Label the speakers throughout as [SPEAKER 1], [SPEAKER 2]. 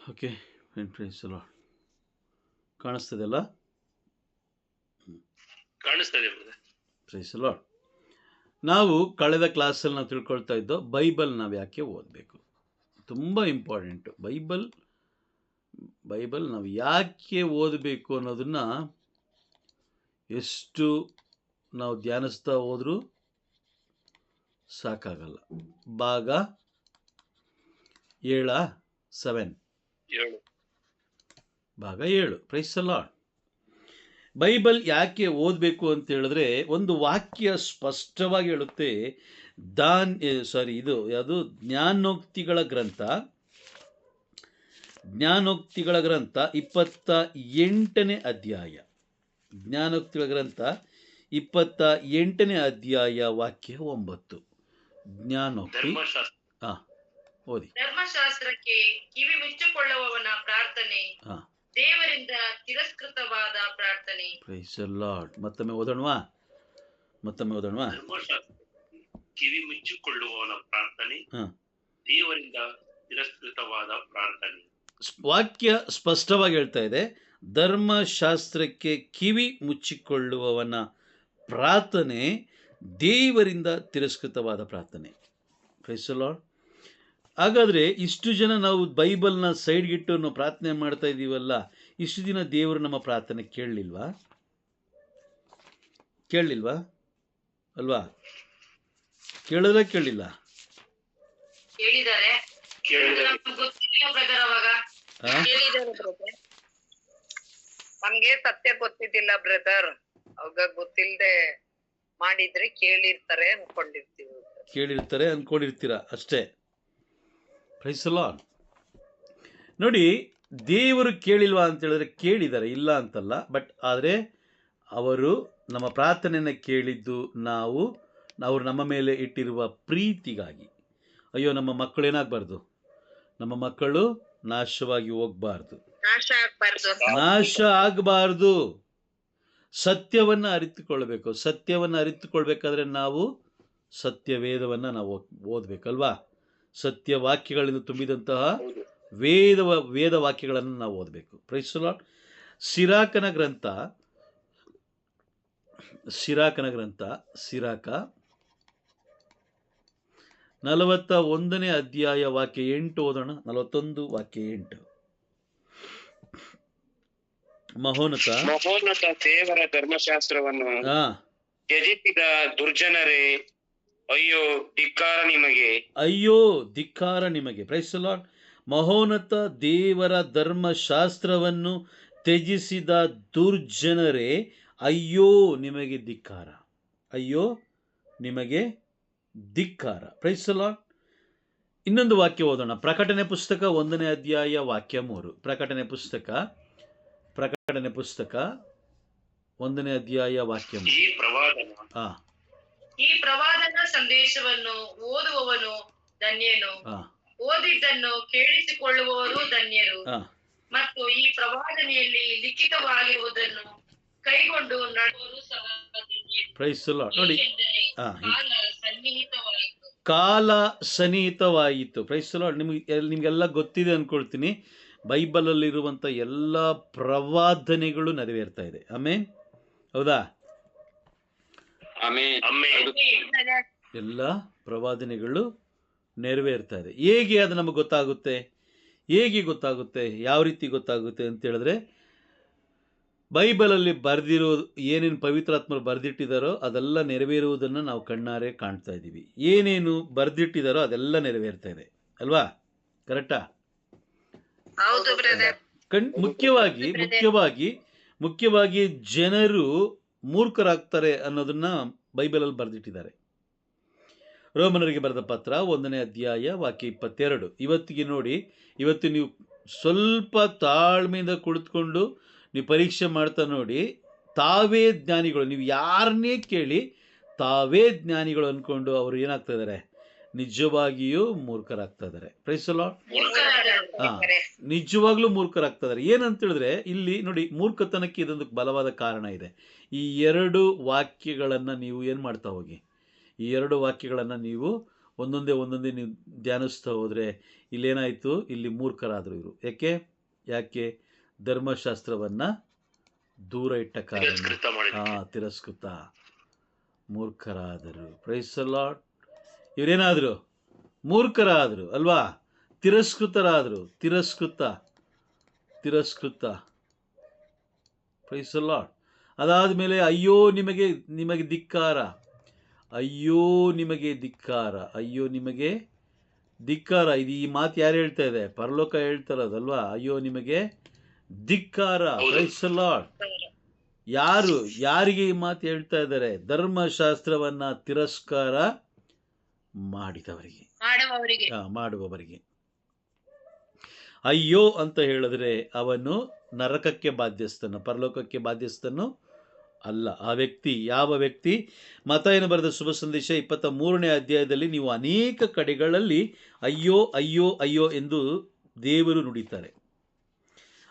[SPEAKER 1] Okay praise the Lord. ಕಾಣಿಸ್ತದೆಲ್ಲ?
[SPEAKER 2] ಕಾಣಿಸ್ತದೆ.
[SPEAKER 1] Praise the Lord. ನಾವು ಕಳೆದ ಕ್ಲಾಸಲ್ಲಿ ನಾವು ತಿಳ್ಕೊಳ್ತಾ ಇದ್ದೋ ಬೈಬಲ್ ನಾವು ಯಾಕೆ ಓದಬೇಕು, ತುಂಬ ಇಂಪಾರ್ಟೆಂಟು. ಬೈಬಲ್ ನಾವು ಯಾಕೆ ಓದಬೇಕು ಅನ್ನೋದನ್ನು ಎಷ್ಟು ನಾವು ಧ್ಯಾನಿಸ್ತಾ ಹೋದರೂ ಸಾಕಾಗಲ್ಲ. ಭಾಗ 7 ಭಾಗ 7 ಪ್ರೈಸ್ ದ ಲಾರ್ಡ್. ಬೈಬಲ್ ಯಾಕೆ ಓದಬೇಕು ಅಂತ ಹೇಳಿದ್ರೆ, ಒಂದು ವಾಕ್ಯ ಸ್ಪಷ್ಟವಾಗಿ ಹೇಳುತ್ತೆ. ಯಾವುದು ಜ್ಞಾನೋಕ್ತಿಗಳ ಗ್ರಂಥ 28ನೇ ಅಧ್ಯಾಯ. ಜ್ಞಾನೋಕ್ತಿಗಳ ಗ್ರಂಥ 28ನೇ ಅಧ್ಯಾಯ ವಾಕ್ಯ 9. ಜ್ಞಾನೋಕ್ತಿ ಓದಿ.
[SPEAKER 3] ಧರ್ಮಶಾಸ್ತ್ರಕ್ಕೆ ಕಿವಿ ಮುಚ್ಚಿಕೊಳ್ಳುವವನ ಪ್ರಾರ್ಥನೆ ದೇವರಿಂದ ತಿರಸ್ಕೃತವಾದ ಪ್ರಾರ್ಥನೆ.
[SPEAKER 1] Price the lord. ಮತ್ತೊಮ್ಮೆ ಓದೋಣವಾ?
[SPEAKER 2] ಕಿವಿ ಮುಚ್ಚಿಕೊಳ್ಳುವವನ ಪ್ರಾರ್ಥನೆ ದೇವರಿಂದ ತಿರಸ್ಕೃತವಾದ ಪ್ರಾರ್ಥನೆ.
[SPEAKER 1] ವಾಕ್ಯ ಸ್ಪಷ್ಟವಾಗಿ ಹೇಳ್ತಾ ಇದೆ, ಧರ್ಮಶಾಸ್ತ್ರಕ್ಕೆ ಕಿವಿ ಮುಚ್ಚಿಕೊಳ್ಳುವವನ ಪ್ರಾರ್ಥನೆ ದೇವರಿಂದ ತಿರಸ್ಕೃತವಾದ ಪ್ರಾರ್ಥನೆ. Price the lord. ಹಾಗಾದರೆ ಇಷ್ಟು ಜನ ನಾವು ಬೈಬಲ್ನ ಸೈಡ್ಗಿಟ್ಟು ನಾವು ಪ್ರಾರ್ಥನೆ ಮಾಡ್ತಾ ಇದ್ದೀವಲ್ಲ, ಇಷ್ಟು ದಿನ ದೇವರು ನಮ್ಮ ಪ್ರಾರ್ಥನೆ ಕೇಳಲಿಲ್ವಾ ಅಲ್ವಾ? ಕೇಳಿಲ್ಲ?
[SPEAKER 3] ನಮ್ಗೆ ಸತ್ಯ ಗೊತ್ತಿದ್ದಿಲ್ಲ ಬ್ರದರ್, ಅವಾಗ ಗೊತ್ತಿಲ್ಲದೆ ಮಾಡಿದ್ರೆ ಕೇಳಿರ್ತಾರೆ
[SPEAKER 1] ಅನ್ಕೊಂಡಿರ್ತೀರ ಅಷ್ಟೇ. Price the lord. ನೋಡಿ, ದೇವರು ಕೇಳಿಲ್ವಾ ಅಂತ ಹೇಳಿದ್ರೆ ಕೇಳಿದ್ದಾರೆ, ಇಲ್ಲ ಅಂತಲ್ಲ. ಆದರೆ ಅವರು ನಮ್ಮ ಪ್ರಾರ್ಥನೆಯನ್ನು ಕೇಳಿದ್ದು ಅವರು ನಮ್ಮ ಮೇಲೆ ಇಟ್ಟಿರುವ ಪ್ರೀತಿಗಾಗಿ. ಅಯ್ಯೋ, ನಮ್ಮ ಮಕ್ಕಳು ಏನಾಗಬಾರ್ದು, ನಮ್ಮ ಮಕ್ಕಳು ನಾಶವಾಗಿ ಹೋಗಬಾರ್ದು, ನಾಶ ಆಗಬಾರ್ದು. ಸತ್ಯವನ್ನು ಅರಿತುಕೊಳ್ಬೇಕು. ಸತ್ಯವನ್ನು ಅರಿತುಕೊಳ್ಬೇಕಾದ್ರೆ ನಾವು ಸತ್ಯವೇದವನ್ನು ನಾವು ಓದಬೇಕಲ್ವಾ? ಸತ್ಯವಾಕ್ಯಗಳಿಂದ ತುಂಬಿದಂತಹ ವೇದ ವಾಕ್ಯಗಳನ್ನು ನಾವು ಓದಬೇಕು. Price the lord. ಸಿರಾಕನ ಗ್ರಂಥ 41ನೇ ಅಧ್ಯಾಯ ವಾಕ್ಯ 8 ಓದೋಣ. 41 ವಾಕ್ಯ 8. ಮಹೋನ್ನತ
[SPEAKER 2] ದೇವರ ಧರ್ಮಶಾಸ್ತ್ರವನ್ನು ತ್ಯಜಿಸಿದ ದುರ್ಜನರೇ, ಅಯ್ಯೋ ಧಿಕ್ಕಾರ ನಿಮಗೆ. Price the lord.
[SPEAKER 1] ಮಹೋನ್ನತ ದೇವರ ಧರ್ಮಶಾಸ್ತ್ರವನ್ನು ತ್ಯಜಿಸಿದ ದುರ್ಜನರೇ, ಅಯ್ಯೋ ನಿಮಗೆ ಧಿಕ್ಕಾರ, ಅಯ್ಯೋ ನಿಮಗೆ ಧಿಕ್ಕಾರ. Price the lord. ಇನ್ನೊಂದು ವಾಕ್ಯ ಓದೋಣ. ಪ್ರಕಟಣೆ ಪುಸ್ತಕ 1ನೇ ಅಧ್ಯಾಯ ವಾಕ್ಯ 3. ಪ್ರಕಟಣೆ ಪುಸ್ತಕ 1ನೇ ಅಧ್ಯಾಯ ವಾಕ್ಯ 3.
[SPEAKER 3] ಈ ಪ್ರವಾದನ ಸಂದೇಶವನ್ನು ಓದುವವನು ಧನ್ಯನು, ಓದಿದ್ದನ್ನು ಕೇಳಿಸಿಕೊಳ್ಳುವವರು ಧನ್ಯರು, ಮತ್ತು ಈ ಪ್ರವಾದನೆಯಲ್ಲಿ ಲಿಖಿತವಾಗಿರುವುದನ್ನು ಕೈಗೊಂಡು ನಡೆಯುವರು ಸಹ ಧನ್ಯರು.
[SPEAKER 1] Price the lord. ನೋಡಿ, ಕಾಲ ಸನ್ನಿಹಿತವಾಯಿತು. Price the lord. ನಿಮಗೆಲ್ಲ ಗೊತ್ತಿದೆ ಅನ್ಕೊಳ್ತೀನಿ, ಬೈಬಲಲ್ಲಿರುವಂಥ ಎಲ್ಲ ಪ್ರವಾದನೆಗಳು ನೆರವೇರ್ತಾ ಇದೆ. ಆಮೇನ್, ಹೌದಾ? ಎಲ್ಲ ಪ್ರವಾದನೆಗಳು ನೆರವೇರ್ತಾ ಇದೆ. ಹೇಗೆ ಅದು ನಮಗೆ ಗೊತ್ತಾಗುತ್ತೆ? ಯಾವ ರೀತಿ ಗೊತ್ತಾಗುತ್ತೆ ಅಂತ ಹೇಳಿದ್ರೆ, ಬೈಬಲಲ್ಲಿ ಬರೆದಿರೋದು ಏನೇನು ಪವಿತ್ರಾತ್ಮರು ಬರೆದಿಟ್ಟಿದ್ದಾರೋ ಅದೆಲ್ಲ ನೆರವೇರುವುದನ್ನು ನಾವು ಕಣ್ಣಾರೆ ಕಾಣ್ತಾ ಇದ್ದೀವಿ. ಏನೇನು ಬರೆದಿಟ್ಟಿದ್ದಾರೋ ಅದೆಲ್ಲ ನೆರವೇರ್ತಾ ಇದೆ ಅಲ್ವಾ? ಕರೆಕ್ಟಾ? ಮುಖ್ಯವಾಗಿ ಜನರು ಮೂರ್ಖರಾಗ್ತಾರೆ ಅನ್ನೋದನ್ನ ಬೈಬಲಲ್ಲಿ ಬರೆದಿಟ್ಟಿದ್ದಾರೆ. ರೋಮನರಿಗೆ ಬರೆದ ಪತ್ರ 1ನೇ ಅಧ್ಯಾಯ ವಾಕ್ಯ 22. ಇವತ್ತು ನೀವು ಸ್ವಲ್ಪ ತಾಳ್ಮೆಯಿಂದ ಕುಳಿತುಕೊಂಡು ನೀವು ಪರೀಕ್ಷೆ ಮಾಡ್ತಾ ನೋಡಿ, ತಾವೇ ಜ್ಞಾನಿಗಳು, ನೀವು ಯಾರನ್ನೇ ಕೇಳಿ ತಾವೇ ಜ್ಞಾನಿಗಳು ಅಂದ್ಕೊಂಡು ಅವರು ಏನಾಗ್ತಾ ಇದ್ದಾರೆ? ನಿಜವಾಗಿಯೂ ಮೂರ್ಖರಾಗ್ತಾ ಇದ್ದಾರೆ. Price the lord. ನಿಜವಾಗ್ಲೂ ಮೂರ್ಖರಾಗ್ತಾ ಇದ್ದಾರೆ. ಏನಂತ ಹೇಳಿದ್ರೆ, ಇಲ್ಲಿ ನೋಡಿ, ಮೂರ್ಖತನಕ್ಕೆ ಇದೊಂದು ಬಲವಾದ ಕಾರಣ ಇದೆ. ಈ 2 ವಾಕ್ಯಗಳನ್ನು ನೀವು ಏನು ಮಾಡ್ತಾ ಹೋಗಿ, ಈ 2 ವಾಕ್ಯಗಳನ್ನು ನೀವು ಒಂದೊಂದೇ ನೀವು ಧ್ಯಾನಿಸ್ತಾ ಹೋದರೆ ಇಲ್ಲೇನಾಯಿತು, ಇಲ್ಲಿ ಮೂರ್ಖರಾದರು ಇವರು. ಯಾಕೆ ಧರ್ಮಶಾಸ್ತ್ರವನ್ನು ದೂರ ಇಟ್ಟ ಕಾರಣ, ತಿರಸ್ಕೃತ, ಮೂರ್ಖರಾದರು. Praise the Lord. ಇವರೇನಾದರು? ಮೂರ್ಖರಾದರು ಅಲ್ವಾ, ತಿರಸ್ಕೃತರಾದರು. ತಿರಸ್ಕೃತ. Praise the Lord. ಅದಾದ ಮೇಲೆ ಅಯ್ಯೋ ನಿಮಗೆ ಧಿಕ್ಕಾರ, ಅಯ್ಯೋ ನಿಮಗೆ ಧಿಕ್ಕಾರ. ಇದು ಈ ಮಾತು ಯಾರು ಹೇಳ್ತಾ ಇದೆ? ಪರಲೋಕ ಹೇಳ್ತಾರದಲ್ವಾ, ಅಯ್ಯೋ ನಿಮಗೆ ಧಿಕ್ಕಾರ. Price the lord. ಯಾರಿಗೆ ಈ ಮಾತು ಹೇಳ್ತಾ ಇದ್ದಾರೆ? ಧರ್ಮಶಾಸ್ತ್ರವನ್ನ ತಿರಸ್ಕಾರ ಮಾಡುವವರಿಗೆ. ಅಯ್ಯೋ ಅಂತ ಹೇಳಿದ್ರೆ ಅವನು ನರಕಕ್ಕೆ ಬಾಧ್ಯಸ್ಥನು, ಪರಲೋಕಕ್ಕೆ ಬಾಧ್ಯಸ್ಥನು ಅಲ್ಲ. ಆ ವ್ಯಕ್ತಿ ಯಾವ ವ್ಯಕ್ತಿ? ಮತ್ತಾಯನು ಬರೆದ ಶುಭ ಸಂದೇಶ 23ನೇ ಅಧ್ಯಾಯದಲ್ಲಿ ನೀವು ಅನೇಕ ಕಡೆಗಳಲ್ಲಿ ಅಯ್ಯೋ ಅಯ್ಯೋ ಅಯ್ಯೋ ಎಂದು ದೇವರು ನುಡಿತಾರೆ.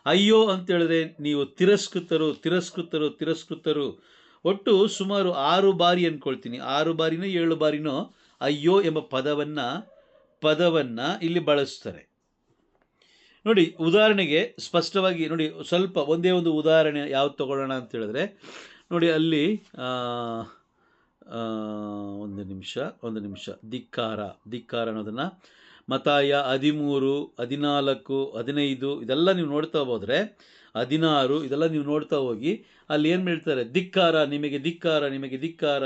[SPEAKER 1] ಅಯ್ಯೋ ಅಂತ ಹೇಳಿದ್ರೆ ನೀವು ತಿರಸ್ಕೃತರು. ಒಟ್ಟು ಸುಮಾರು 6 ಬಾರಿ ಅಂದ್ಕೊಳ್ತೀನಿ, 6 ಬಾರಿನೋ 7 ಬಾರಿನೋ ಅಯ್ಯೋ ಎಂಬ ಪದವನ್ನು ಇಲ್ಲಿ ಬಳಸ್ತಾರೆ. ನೋಡಿ, ಉದಾಹರಣೆಗೆ ಸ್ಪಷ್ಟವಾಗಿ ನೋಡಿ, ಸ್ವಲ್ಪ ಒಂದೇ ಒಂದು ಉದಾಹರಣೆ ಯಾವ್ದು ತಗೊಳ್ಳೋಣ ಅಂತ ಹೇಳಿದ್ರೆ ನೋಡಿ, ಅಲ್ಲಿ ಒಂದು ನಿಮಿಷ ಧಿಕ್ಕಾರ ಅನ್ನೋದನ್ನು ಮತ್ತಾಯ 13, 14, 15 ಇದೆಲ್ಲ ನೀವು ನೋಡ್ತಾ ಹೋದರೆ, 16 ಇದೆಲ್ಲ ನೀವು ನೋಡ್ತಾ ಹೋಗಿ ಅಲ್ಲಿ ಏನು ಹೇಳ್ತಾರೆ? ಧಿಕ್ಕಾರ, ನಿಮಗೆ ಧಿಕ್ಕಾರ.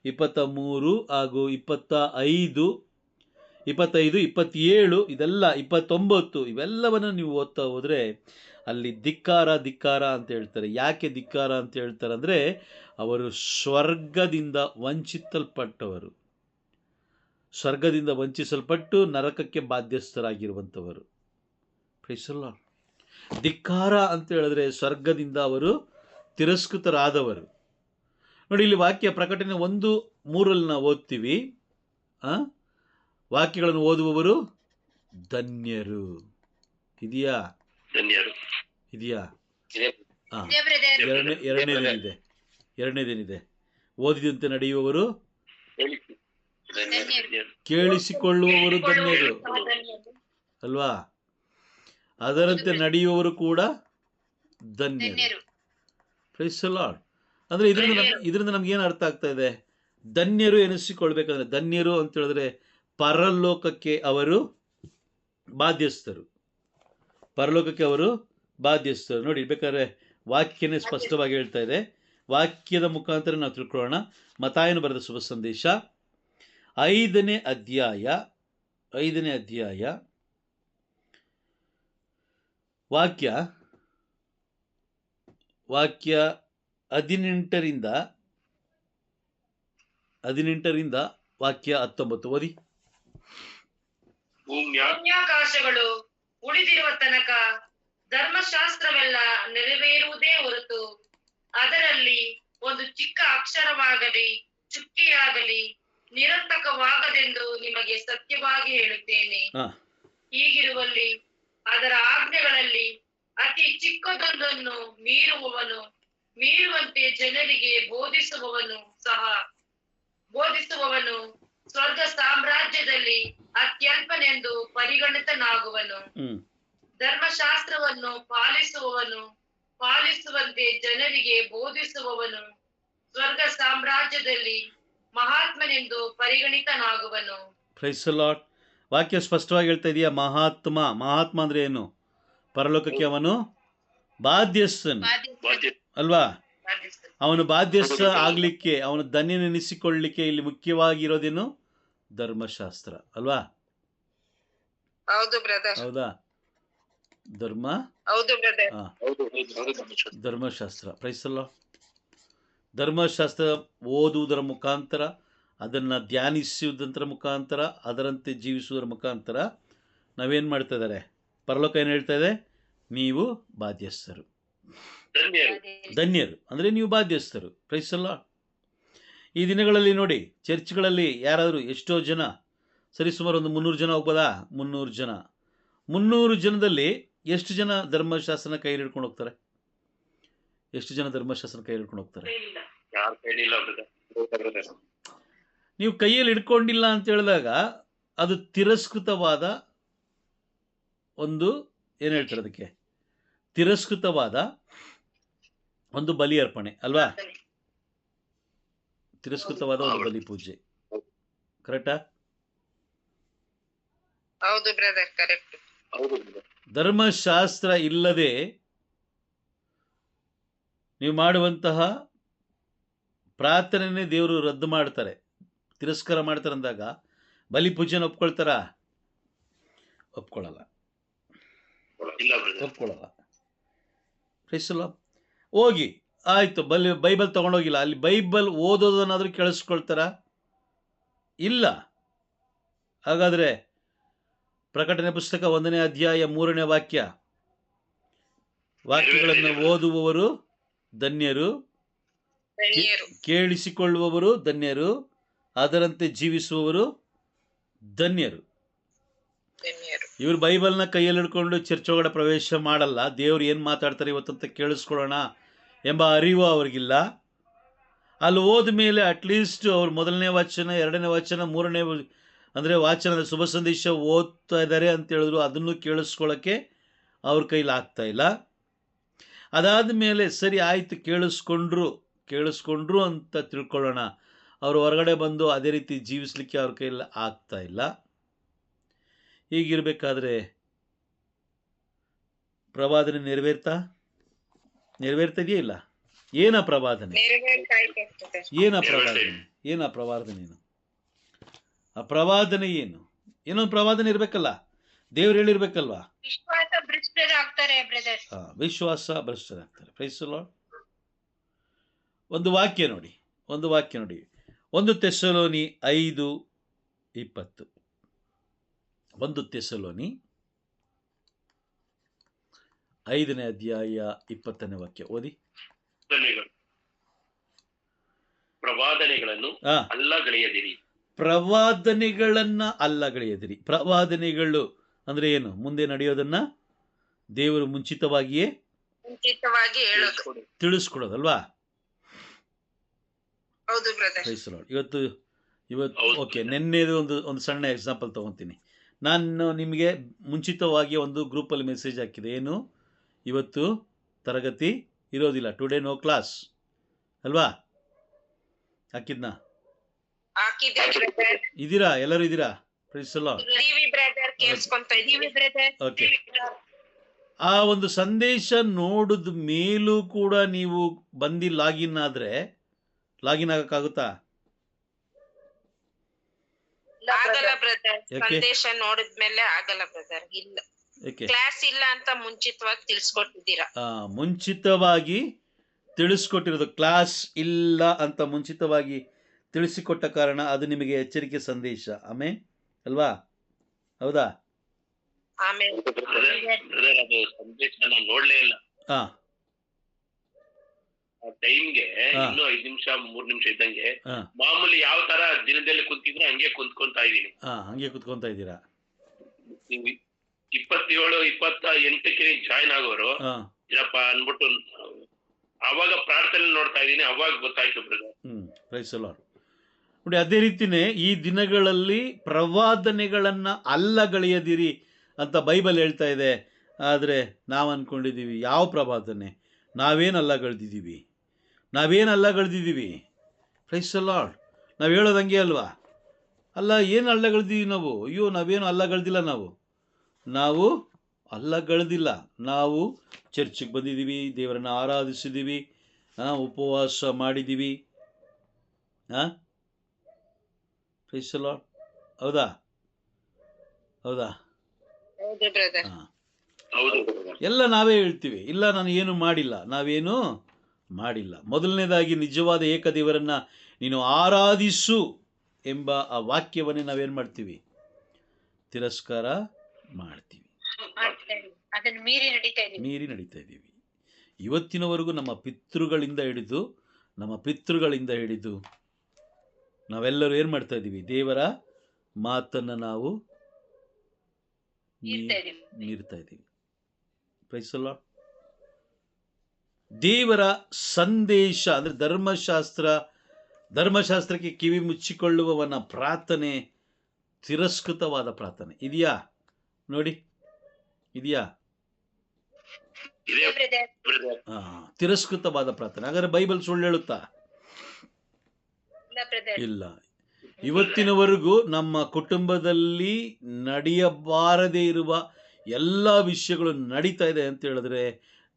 [SPEAKER 1] 23 ಹಾಗೂ 25, 27 ಇದೆಲ್ಲ 29 ಇವೆಲ್ಲವನ್ನು ನೀವು ಓದ್ತಾ ಹೋದರೆ ಅಲ್ಲಿ ಧಿಕ್ಕಾರ ಅಂತ ಹೇಳ್ತಾರೆ. ಯಾಕೆ ಧಿಕ್ಕಾರ ಅಂತ ಹೇಳ್ತಾರೆ ಅಂದರೆ, ಅವರು ಸ್ವರ್ಗದಿಂದ ವಂಚಿಸಲ್ಪಟ್ಟು ನರಕಕ್ಕೆ ಬಾಧ್ಯಸ್ಥರಾಗಿರುವಂಥವರು. Price the lord. ಧಿಕ್ಕಾರ ಅಂತ ಹೇಳಿದ್ರೆ ಸ್ವರ್ಗದಿಂದ ಅವರು ತಿರಸ್ಕೃತರಾದವರು. ನೋಡಿ, ಇಲ್ಲಿ ವಾಕ್ಯ ಪ್ರಕಟಣೆ 1:3 ನಾವು ಓದ್ತೀವಿ, ವಾಕ್ಯಗಳನ್ನು ಓದುವವರು ಧನ್ಯರು. ಇದೆಯಾ? ಎರಡನೇದೇನಿದೆ? ಓದಿದಂತೆ ನಡೆಯುವವರು, ಕೇಳಿಸಿಕೊಳ್ಳುವವರು ಧನ್ಯರು ಅಲ್ವಾ? ಅದರಂತೆ ನಡೆಯುವವರು ಕೂಡ ಧನ್ಯರು. Price the lord. ಅಂದರೆ ಇದರಿಂದ ನಮ್ಗೇನು ಅರ್ಥ ಆಗ್ತಾ ಇದೆ? ಧನ್ಯರು ಎನಿಸಿಕೊಳ್ಬೇಕಂದ್ರೆ, ಧನ್ಯರು ಅಂತ ಹೇಳಿದ್ರೆ ಪರಲೋಕಕ್ಕೆ ಅವರು ಬಾಧ್ಯಸ್ಥರು. ನೋಡಿ, ಬೇಕಾದ್ರೆ ವಾಕ್ಯನೇ ಸ್ಪಷ್ಟವಾಗಿ ಹೇಳ್ತಾ ಇದೆ. ವಾಕ್ಯದ ಮುಖಾಂತರ ನಾವು ತಿಳ್ಕೊಳ್ಳೋಣ. ಮತ್ತಾಯನು ಬರೆದ ಶುಭ ಸಂದೇಶ 5ನೇ ಅಧ್ಯಾಯ ವಾಕ್ಯ 18ರಿಂದ ವಾಕ್ಯ 19 ಓದಿ.
[SPEAKER 3] ಭೂಮ್ಯಾಕಾಶಗಳು ಉಳಿದಿರುವ ತನಕ ಧರ್ಮಶಾಸ್ತ್ರವೆಲ್ಲ ನೆರವೇರುವುದೇ ಹೊರತು ಅದರಲ್ಲಿ ಒಂದು ಚಿಕ್ಕ ಅಕ್ಷರವಾಗಲಿ ಚುಕ್ಕಿಯಾಗಲಿ ನಿರರ್ಥಕವಾಗದೆಂದು ನಿಮಗೆ ಸತ್ಯವಾಗಿ ಹೇಳುತ್ತೇನೆ. ಹೀಗಿರುವಲ್ಲಿ ಅದರ ಆಜ್ಞೆಗಳಲ್ಲಿ ಅತಿ ಚಿಕ್ಕದೊಂದನ್ನು ಮೀರುವಂತೆ ಜನರಿಗೆ ಬೋಧಿಸುವವನು ಸ್ವರ್ಗ ಸಾಮ್ರಾಜ್ಯದಲ್ಲಿ ಅತ್ಯಲ್ಪನೆಂದು ಪರಿಗಣಿತನಾಗುವನು. ಧರ್ಮಶಾಸ್ತ್ರವನ್ನು ಪಾಲಿಸುವಂತೆ ಜನರಿಗೆ ಬೋಧಿಸುವವನು ಸ್ವರ್ಗ ಸಾಮ್ರಾಜ್ಯದಲ್ಲಿ ಮಹಾತ್ಮನೆಂದು ಪರಿಗಣಿತನಾಗುವನು.
[SPEAKER 1] Praise the Lord. ವಾಕ್ಯ ಸ್ಪಷ್ಟವಾಗಿ ಹೇಳ್ತಾ ಇದೆಯಾ? ಮಹಾತ್ಮ ಅಂದ್ರೆ ಏನು? ಪರಲೋಕಕ್ಕೆ ಅವನು ಬಾಧ್ಯಸ್ಥನು ಅಲ್ವಾ? ಅವನು ಬಾಧ್ಯಸ್ಥ ಆಗ್ಲಿಕ್ಕೆ, ಅವನು ಧನ್ಯನೆನಿಸಿಕೊಳ್ಳಲಿಕ್ಕೆ ಇಲ್ಲಿ ಮುಖ್ಯವಾಗಿರೋದೇನು? ಧರ್ಮಶಾಸ್ತ್ರ ಅಲ್ವಾ? ಹೌದಾ? ಧರ್ಮಶಾಸ್ತ್ರ. Price the lord. ಧರ್ಮಶಾಸ್ತ್ರ ಓದುವುದರ ಮುಖಾಂತರ, ಅದನ್ನು ಧ್ಯಾನಿಸುವುದರ ಮುಖಾಂತರ, ಅದರಂತೆ ಜೀವಿಸುವುದರ ಮುಖಾಂತರ ನಾವೇನು ಮಾಡ್ತಾ ಇದ್ದಾರೆ? ಪರಲೋಕ ಏನು ಹೇಳ್ತಾ ಇದೆ? ನೀವು ಬಾಧ್ಯಸ್ಥರು, ಧನ್ಯರು ಅಂದರೆ ನೀವು ಬಾಧ್ಯಸ್ಥರು. Price the lord. ಈ ದಿನಗಳಲ್ಲಿ ನೋಡಿ, ಚರ್ಚ್ಗಳಲ್ಲಿ ಯಾರಾದರೂ ಎಷ್ಟೋ ಜನ, ಸರಿಸುಮಾರು ಒಂದು 300 ಜನ ಹೋಗ್ಬೋದಾ? 300 ಜನದಲ್ಲಿ ಎಷ್ಟು ಜನ ಧರ್ಮಶಾಸ್ತ್ರನ ಕೈ ಹಿಡ್ಕೊಂಡು ಹೋಗ್ತಾರೆ? ನೀವು ಕೈಯಲ್ಲಿ ಹಿಡ್ಕೊಂಡಿಲ್ಲ ಅಂತ ಹೇಳಿದಾಗ ಅದು ತಿರಸ್ಕೃತವಾದ ಒಂದು, ಏನು ಹೇಳ್ತಾರೆ ಅದಕ್ಕೆ, ತಿರಸ್ಕೃತವಾದ ಒಂದು ಬಲಿ ಅರ್ಪಣೆ ಅಲ್ವಾ? ತಿರಸ್ಕೃತವಾದ ಒಂದು ಬಲಿ ಪೂಜೆ, ಕರೆಕ್ಟಾ?
[SPEAKER 3] ಹೌದು ಬ್ರದರ್, ಕರೆಕ್ಟ್.
[SPEAKER 1] ಧರ್ಮಶಾಸ್ತ್ರ ಇಲ್ಲದೆ ನೀವು ಮಾಡುವಂತಹ ಪ್ರಾರ್ಥನೆನೇ ದೇವರು ರದ್ದು ಮಾಡ್ತಾರೆ, ತಿರಸ್ಕಾರ ಮಾಡ್ತಾರೆ ಅಂದಾಗ ಬಲಿ ಪೂಜೆನ ಒಪ್ಕೊಳ್ತಾರ? ಒಪ್ಕೊಳ್ಳಲ್ಲ. ಹೋಗಿ ಆಯ್ತು, ಬೈಬಲ್ ತಗೊಂಡೋಗಿಲ್ಲ, ಅಲ್ಲಿ ಬೈಬಲ್ ಓದೋದನ್ನಾದ್ರೂ ಕೇಳಿಸ್ಕೊಳ್ತಾರ? ಇಲ್ಲ. ಹಾಗಾದ್ರೆ ಪ್ರಕಟಣೆ ಪುಸ್ತಕ 1ನೇ ಅಧ್ಯಾಯ 3ನೇ ವಾಕ್ಯಗಳನ್ನು ಓದುವವರು ಧನ್ಯರು, ಕೇಳಿಸಿಕೊಳ್ಳುವವರು ಧನ್ಯರು, ಅದರಂತೆ ಜೀವಿಸುವವರು ಧನ್ಯರು. ಇವರು ಬೈಬಲ್ನ ಕೈಯಲ್ಲಿ ಹಿಡ್ಕೊಂಡು ಚರ್ಚ್ ಒಳಗಡೆ ಪ್ರವೇಶ ಮಾಡಲ್ಲ. ದೇವ್ರು ಏನು ಮಾತಾಡ್ತಾರೆ ಇವತ್ತಂತ ಕೇಳಿಸ್ಕೊಳ್ಳೋಣ ಎಂಬ ಅರಿವು ಅವ್ರಿಗಿಲ್ಲ. ಅಲ್ಲಿ ಹೋದ ಮೇಲೆ ಅಟ್ಲೀಸ್ಟ್ ಅವ್ರು 1ನೇ ವಚನ, 2ನೇ ವಚನ, 3ನೇ ಅಂದರೆ ವಾಚನದ ಶುಭ ಸಂದೇಶ ಓದ್ತಾ ಇದ್ದಾರೆ ಅಂತ ಹೇಳಿದ್ರು, ಅದನ್ನು ಕೇಳಿಸ್ಕೊಳ್ಳೋಕ್ಕೆ ಅವ್ರ ಕೈಲಿ ಆಗ್ತಾ ಇಲ್ಲ. ಅದಾದ ಮೇಲೆ ಸರಿ ಆಯಿತು, ಕೇಳಿಸ್ಕೊಂಡ್ರು ಅಂತ ತಿಳ್ಕೊಳ್ಳೋಣ, ಅವರು ಹೊರಗಡೆ ಬಂದು ಅದೇ ರೀತಿ ಜೀವಿಸಲಿಕ್ಕೆ ಅವ್ರ ಕೈಯಲ್ಲಿ ಆಗ್ತಾ ಇಲ್ಲ. ಹೀಗಿರಬೇಕಾದ್ರೆ ಪ್ರವಾದನೆ ನೆರವೇರ್ತಾ ಇದೆಯಾ? ಇಲ್ಲ. ಏನ ಪ್ರವಾದನೆ? ಏನ ಪ್ರವಾದನೆ? ಆ ಪ್ರವಾದನೆ ಏನು? ಏನೊಂದು ಪ್ರವಾದನೆ ಇರ್ಬೇಕಲ್ಲ, ದೇವ್ರು ಹೇಳಿರ್ಬೇಕಲ್ವಾ?
[SPEAKER 3] ವಿಶ್ವಾಸ ಭ್ರಷ್ಟರಾಗ್ತಾರೆ ಬ್ರದರ್.
[SPEAKER 1] ವಿಶ್ವಾಸ ಭ್ರಷ್ಟರಾಗ್ತಾರೆ. Price the Lord. ಒಂದು ವಾಕ್ಯ ನೋಡಿ. 1 ಥೆಸಲೋನಿ 5:20. 1 ಥೆಸಲೋನಿ 5ನೇ ಅಧ್ಯಾಯ 20ನೇ ವಾಕ್ಯ ಓದಿ.
[SPEAKER 2] ಪ್ರವಾದನೆಗಳನ್ನು ಅಲ್ಲಗಳೆಯದಿರಿ.
[SPEAKER 1] ಪ್ರವಾದನೆಗಳು ಅಂದ್ರೆ ಏನು? ಮುಂದೆ ನಡೆಯೋದನ್ನ ದೇವರು ಮುಂಚಿತವಾಗಿಯೇ ತಿಳಿಸ್ಕೊಡೋದಲ್ವಾ? ಇವತ್ತು ಓಕೆ, ನೆನ್ನೆದು ಒಂದು ಸಣ್ಣ ಎಕ್ಸಾಂಪಲ್ ತಗೊತೀನಿ. ನಾನು ನಿಮಗೆ ಮುಂಚಿತವಾಗಿ ಒಂದು ಗ್ರೂಪಲ್ಲಿ ಮೆಸೇಜ್ ಹಾಕಿದೆ, ಏನು ಇವತ್ತು ತರಗತಿ ಇರೋದಿಲ್ಲ, ಟುಡೇ ನೋ ಕ್ಲಾಸ್ ಅಲ್ವಾ? ಹಾಕಿದ್ನಾ? ಇದ್ದೀರಾ? ಎಲ್ಲರೂ ಇದ್ದೀರಾ? ಓಕೆ. ಆ ಒಂದು ಸಂದೇಶ ನೋಡಿದ ಮೇಲೂ ಕೂಡ ನೀವು ಬಂದು ಲಾಗಿನ್ ಆಗಕ್ಕಾಗುತ್ತಾ?
[SPEAKER 3] ಆಗಲ್ಲ ಬ್ರದರ್. ಸಂದೇಶ ನೋಡಿದ್ಮೇಲೆ ಆಗಲ್ಲ ಬ್ರದರ್. ಇಲ್ಲ, ಕ್ಲಾಸ್ ಇಲ್ಲ ಅಂತ ಮುಂಚಿತವಾಗಿ ತಿಳಿಸ್ಕೊಟ್ಟಿದ್ದೀರಾ.
[SPEAKER 1] ಮುಂಚಿತವಾಗಿ ತಿಳಿಸ್ಕೊಟ್ಟಿರೋದು, ಕ್ಲಾಸ್ ಇಲ್ಲ ಅಂತ ಮುಂಚಿತವಾಗಿ ತಿಳಿಸಿಕೊಟ್ಟ ಕಾರಣ ಅದು ನಿಮಗೆ ಎಚ್ಚರಿಕೆ ಸಂದೇಶ. ಆಮೇಲೆ ಅಲ್ವಾ? ಹೌದಾ?
[SPEAKER 2] ನೋಡ್ಲೇ ಇಲ್ಲ. ಟೈಮ್ಗೆ ಇನ್ನೂ 5 ನಿಮಿಷ 3 ನಿಮಿಷ ಇದ್ದಂಗೆ ಮಾಮೂಲಿ ಯಾವ ತರ ದಿನದಲ್ಲಿ ಕುಂತಿದ್ರೆ ಹಂಗೆ ಕುಂತ್ಕೊಂತಾ ಇದೀನಿ.
[SPEAKER 1] ಹಂಗೆ ಕುತ್ಕೊಂತಾ ಇದ್ದೀರಾ?
[SPEAKER 2] 27-28ಕ್ಕೆ ಜಾಯ್ನ್ ಆಗೋರು ಇರಪ್ಪ ಅನ್ಬಿಟ್ಟು ಅವಾಗ ಪ್ರಾರ್ಥನೆ ನೋಡ್ತಾ ಇದೀನಿ, ಅವಾಗ ಗೊತ್ತಾಯ್ತು ಬ್ರದರ್.
[SPEAKER 1] Price the lord. ನೋಡಿ, ಅದೇ ರೀತಿನೇ ಈ ದಿನಗಳಲ್ಲಿ ಪ್ರವಾದನೆಗಳನ್ನ ಅಲ್ಲಗಳೆಯದಿರಿ ಅಂತ ಬೈಬಲ್ ಹೇಳ್ತಾ ಇದೆ. ಆದರೆ ನಾವು ಅಂದ್ಕೊಂಡಿದ್ದೀವಿ, ಯಾವ ಪ್ರವಾದನೆ? ನಾವೇನು ಅಲ್ಲಗಳೆದಿದ್ದೀವಿ? Price the lord. ನಾವು ಹೇಳೋದಂಗೆ ಅಲ್ವಾ? ಅಲ್ಲ, ಏನು ಅಲ್ಲಗಳೆದಿದ್ದೀವಿ ನಾವು? ಅಯ್ಯೋ, ನಾವೇನು ಅಲ್ಲಗಳೆದಿಲ್ಲ. ನಾವು ಅಲ್ಲಗಳೆದಿಲ್ಲ. ನಾವು ಚರ್ಚಿಗೆ ಬಂದಿದ್ದೀವಿ, ದೇವರನ್ನು ಆರಾಧಿಸಿದ್ದೀವಿ, ಉಪವಾಸ ಮಾಡಿದ್ದೀವಿ. Praise the lord. ಹೌದಾ? ಎಲ್ಲ ನಾವೇ ಹೇಳ್ತೀವಿ, ಇಲ್ಲ ನಾನು ಏನು ಮಾಡಿಲ್ಲ, ನಾವೇನು ಮಾಡಿಲ್ಲ. ಮೊದಲನೇದಾಗಿ ನಿಜವಾದ ಏಕದೇವರನ್ನ ನೀನು ಆರಾಧಿಸು ಎಂಬ ಆ ವಾಕ್ಯವನ್ನೇ ನಾವೇನು ಮಾಡ್ತೀವಿ? ತಿರಸ್ಕಾರ ಮಾಡ್ತೀವಿ, ಮೀರಿ ನಡೀತಾ ಇದ್ದೀವಿ. ಇವತ್ತಿನವರೆಗೂ ನಮ್ಮ ಪಿತೃಗಳಿಂದ ಹಿಡಿದು ನಾವೆಲ್ಲರೂ ಏನು ಮಾಡ್ತಾ ಇದ್ದೀವಿ? ದೇವರ ಮಾತನ್ನು ನಾವು ಮೀರ್ತಾ ಇದ್ದೀವಿ. Praise the lord. ದೇವರ ಸಂದೇಶ ಅಂದರೆ ಧರ್ಮಶಾಸ್ತ್ರ ಧರ್ಮಶಾಸ್ತ್ರಕ್ಕೆ ಕಿವಿ ಮುಚ್ಚಿಕೊಳ್ಳುವವನ ಪ್ರಾರ್ಥನೆ ತಿರಸ್ಕೃತವಾದ ಪ್ರಾರ್ಥನೆ. ಇದೆಯಾ ನೋಡಿ, ಇದೆಯಾ?
[SPEAKER 2] ಇದೆ ಬ್ರದರ್.
[SPEAKER 1] ತಿರಸ್ಕೃತವಾದ ಪ್ರಾರ್ಥನೆ. ಹಾಗಾದ್ರೆ ಬೈಬಲ್ ಸುಳ್ಳು ಹೇಳುತ್ತಾ? ಇಲ್ಲ. ಇವತ್ತಿನವರೆಗೂ ನಮ್ಮ ಕುಟುಂಬದಲ್ಲಿ ನಡೆಯಬಾರದೇ ಇರುವ ಎಲ್ಲ ವಿಷಯಗಳು ನಡೀತಾ ಇದೆ ಅಂತ ಹೇಳಿದ್ರೆ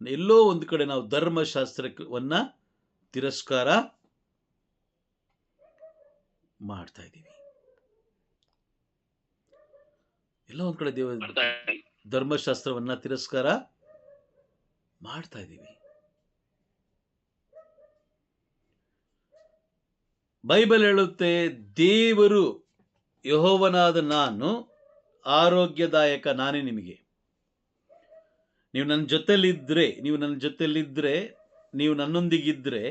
[SPEAKER 1] ಎಲ್ಲೋ ಒಂದು ಕಡೆ ನಾವು ಧರ್ಮಶಾಸ್ತ್ರವನ್ನ ತಿರಸ್ಕಾರ ಮಾಡ್ತಾ ಇದ್ದೀವಿ. ಎಲ್ಲೋ ಒಂದು ಕಡೆ ಧರ್ಮಶಾಸ್ತ್ರವನ್ನ ತಿರಸ್ಕಾರ ಮಾಡ್ತಾ ಇದ್ದೀವಿ. ಬೈಬಲ್ ಹೇಳುತ್ತೆ, ದೇವರು ಯೆಹೋವನಾದ ನಾನು ಆರೋಗ್ಯದಾಯಕ ನಾನೇ ನಿಮಗೆ. ನೀವು ನನ್ನ ಜೊತೆಯಲ್ಲಿದ್ದರೆ ನೀವು ನನ್ನೊಂದಿಗಿದ್ರೆ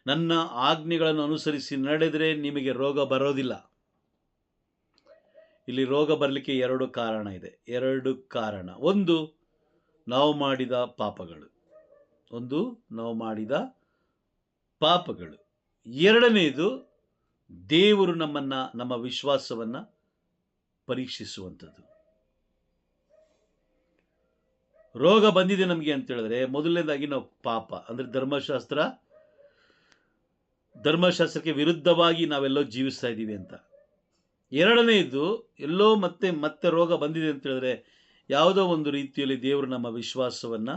[SPEAKER 1] ನನ್ನ ಆಜ್ಞೆಗಳನ್ನು ಅನುಸರಿಸಿ ನಡೆದರೆ ನಿಮಗೆ ರೋಗ ಬರೋದಿಲ್ಲ. ಇಲ್ಲಿ ರೋಗ ಬರಲಿಕ್ಕೆ ಎರಡು ಕಾರಣ ಇದೆ. ಒಂದು, ನಾವು ಮಾಡಿದ ಪಾಪಗಳು. ಎರಡನೇದು, ದೇವರು ನಮ್ಮ ವಿಶ್ವಾಸವನ್ನ ಪರೀಕ್ಷಿಸುವಂಥದ್ದು. ರೋಗ ಬಂದಿದೆ ನಮಗೆ ಅಂತ ಹೇಳಿದ್ರೆ ಮೊದಲನೇದಾಗಿ ನಾವು ಪಾಪ ಅಂದ್ರೆ ಧರ್ಮಶಾಸ್ತ್ರಕ್ಕೆ ವಿರುದ್ಧವಾಗಿ ನಾವೆಲ್ಲೋ ಜೀವಿಸ್ತಾ ಇದ್ದೀವಿ ಅಂತ. ಎರಡನೇದು, ಎಲ್ಲೋ ಮತ್ತೆ ರೋಗ ಬಂದಿದೆ ಅಂತ ಹೇಳಿದ್ರೆ ಯಾವುದೋ ಒಂದು ರೀತಿಯಲ್ಲಿ ದೇವರು ನಮ್ಮ ವಿಶ್ವಾಸವನ್ನ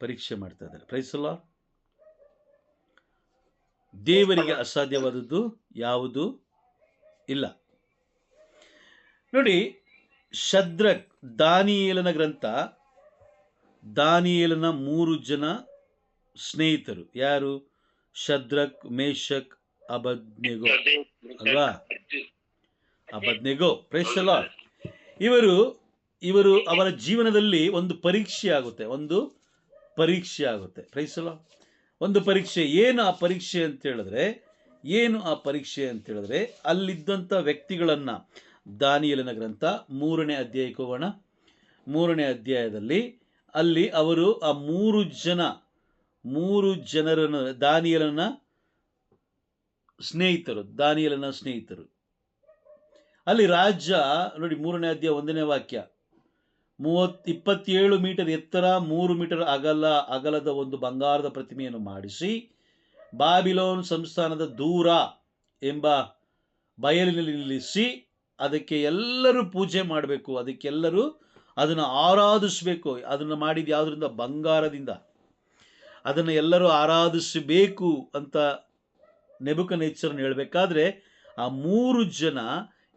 [SPEAKER 1] ಪರೀಕ್ಷೆ ಮಾಡ್ತಾ ಇದ್ದಾರೆ. Praise the lord. ದೇವರಿಗೆ ಅಸಾಧ್ಯವಾದದ್ದು ಯಾವುದೂ ಇಲ್ಲ. ನೋಡಿ, ಶದ್ರಕ್, ದಾನಿಯೇಲನ ಗ್ರಂಥ, ದಾನಿಯೇಲನ 3 ಜನ ಸ್ನೇಹಿತರು ಯಾರು? ಶದ್ರಕ್, ಮೇಷಕ್, ಅಬದ್ನೆಗೋ ಅಲ್ವಾ? ಅಬದ್ನೆಗೋ. Praise the Lord. ಇವರು ಅವರ ಜೀವನದಲ್ಲಿ ಒಂದು ಪರೀಕ್ಷೆ ಆಗುತ್ತೆ. Praise the Lord. ಒಂದು ಪರೀಕ್ಷೆ. ಏನು ಆ ಪರೀಕ್ಷೆ ಅಂತ ಹೇಳಿದ್ರೆ ಅಲ್ಲಿದ್ದಂಥ ವ್ಯಕ್ತಿಗಳನ್ನ, ದಾನಿಯೇಲನ ಗ್ರಂಥ 3ನೇ ಅಧ್ಯಾಯಕ್ಕೆ ಹೋಗೋಣ. 3ನೇ ಅಧ್ಯಾಯದಲ್ಲಿ ಅಲ್ಲಿ ಅವರು ಆ 3 ಜನರನ್ನು, ದಾನಿಯೇಲನ ಸ್ನೇಹಿತರು. ಅಲ್ಲಿ ರಾಜ ನೋಡಿ, 3ನೇ ಅಧ್ಯಾಯ 1ನೇ ವಾಕ್ಯ, 27 ಮೀಟರ್ ಎತ್ತರ, 3 ಮೀಟರ್ ಅಗಲದ ಒಂದು ಬಂಗಾರದ ಪ್ರತಿಮೆಯನ್ನು ಮಾಡಿಸಿ ಬಾಬಿಲೋನ್ ಸಂಸ್ಥಾನದ ದೂರ ಎಂಬ ಬಯಲಿನಲ್ಲಿ ನಿಲ್ಲಿಸಿ ಅದಕ್ಕೆ ಎಲ್ಲರೂ ಪೂಜೆ ಮಾಡಬೇಕು, ಅದಕ್ಕೆಲ್ಲರೂ ಅದನ್ನು ಆರಾಧಿಸಬೇಕು. ಅದನ್ನು ಮಾಡಿದ ಯಾವುದರಿಂದ? ಬಂಗಾರದಿಂದ. ಅದನ್ನು ಎಲ್ಲರೂ ಆರಾಧಿಸಬೇಕು ಅಂತ ನೆಬೂಕದ್ನೆಚ್ಚರನು ಹೇಳಬೇಕಾದ್ರೆ ಆ 3 ಜನ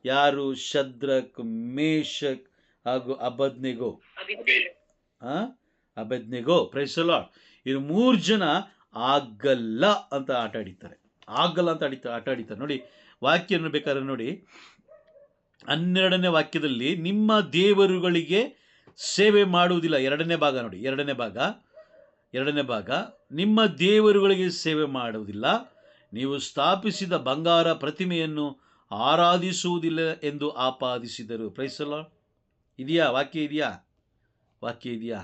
[SPEAKER 1] ಯಾರು? ಶದ್ರಕ್, ಮೇಷಕ್ ಹಾಗೂ ಅಬದ್ನೆಗೋ. Praise the lord. ಇನ್ನು 3 ಜನ ಆಗಲ್ಲ ಅಂತ ಆಟ ಆಡಿತಾರೆ. ನೋಡಿ, ವಾಕ್ಯವನ್ನು ಬೇಕಾದ್ರೆ ನೋಡಿ, 12ನೇ ವಾಕ್ಯದಲ್ಲಿ ನಿಮ್ಮ ದೇವರುಗಳಿಗೆ ಸೇವೆ ಮಾಡುವುದಿಲ್ಲ. ಎರಡನೇ ಭಾಗ, ನಿಮ್ಮ ದೇವರುಗಳಿಗೆ ಸೇವೆ ಮಾಡುವುದಿಲ್ಲ, ನೀವು ಸ್ಥಾಪಿಸಿದ ಬಂಗಾರ ಪ್ರತಿಮೆಯನ್ನು ಆರಾಧಿಸುವುದಿಲ್ಲ ಎಂದು ಆಪಾದಿಸಿದರು. Price the lord. ಇದೆಯಾ? ವಾಕ್ಯ ಇದೆಯಾ?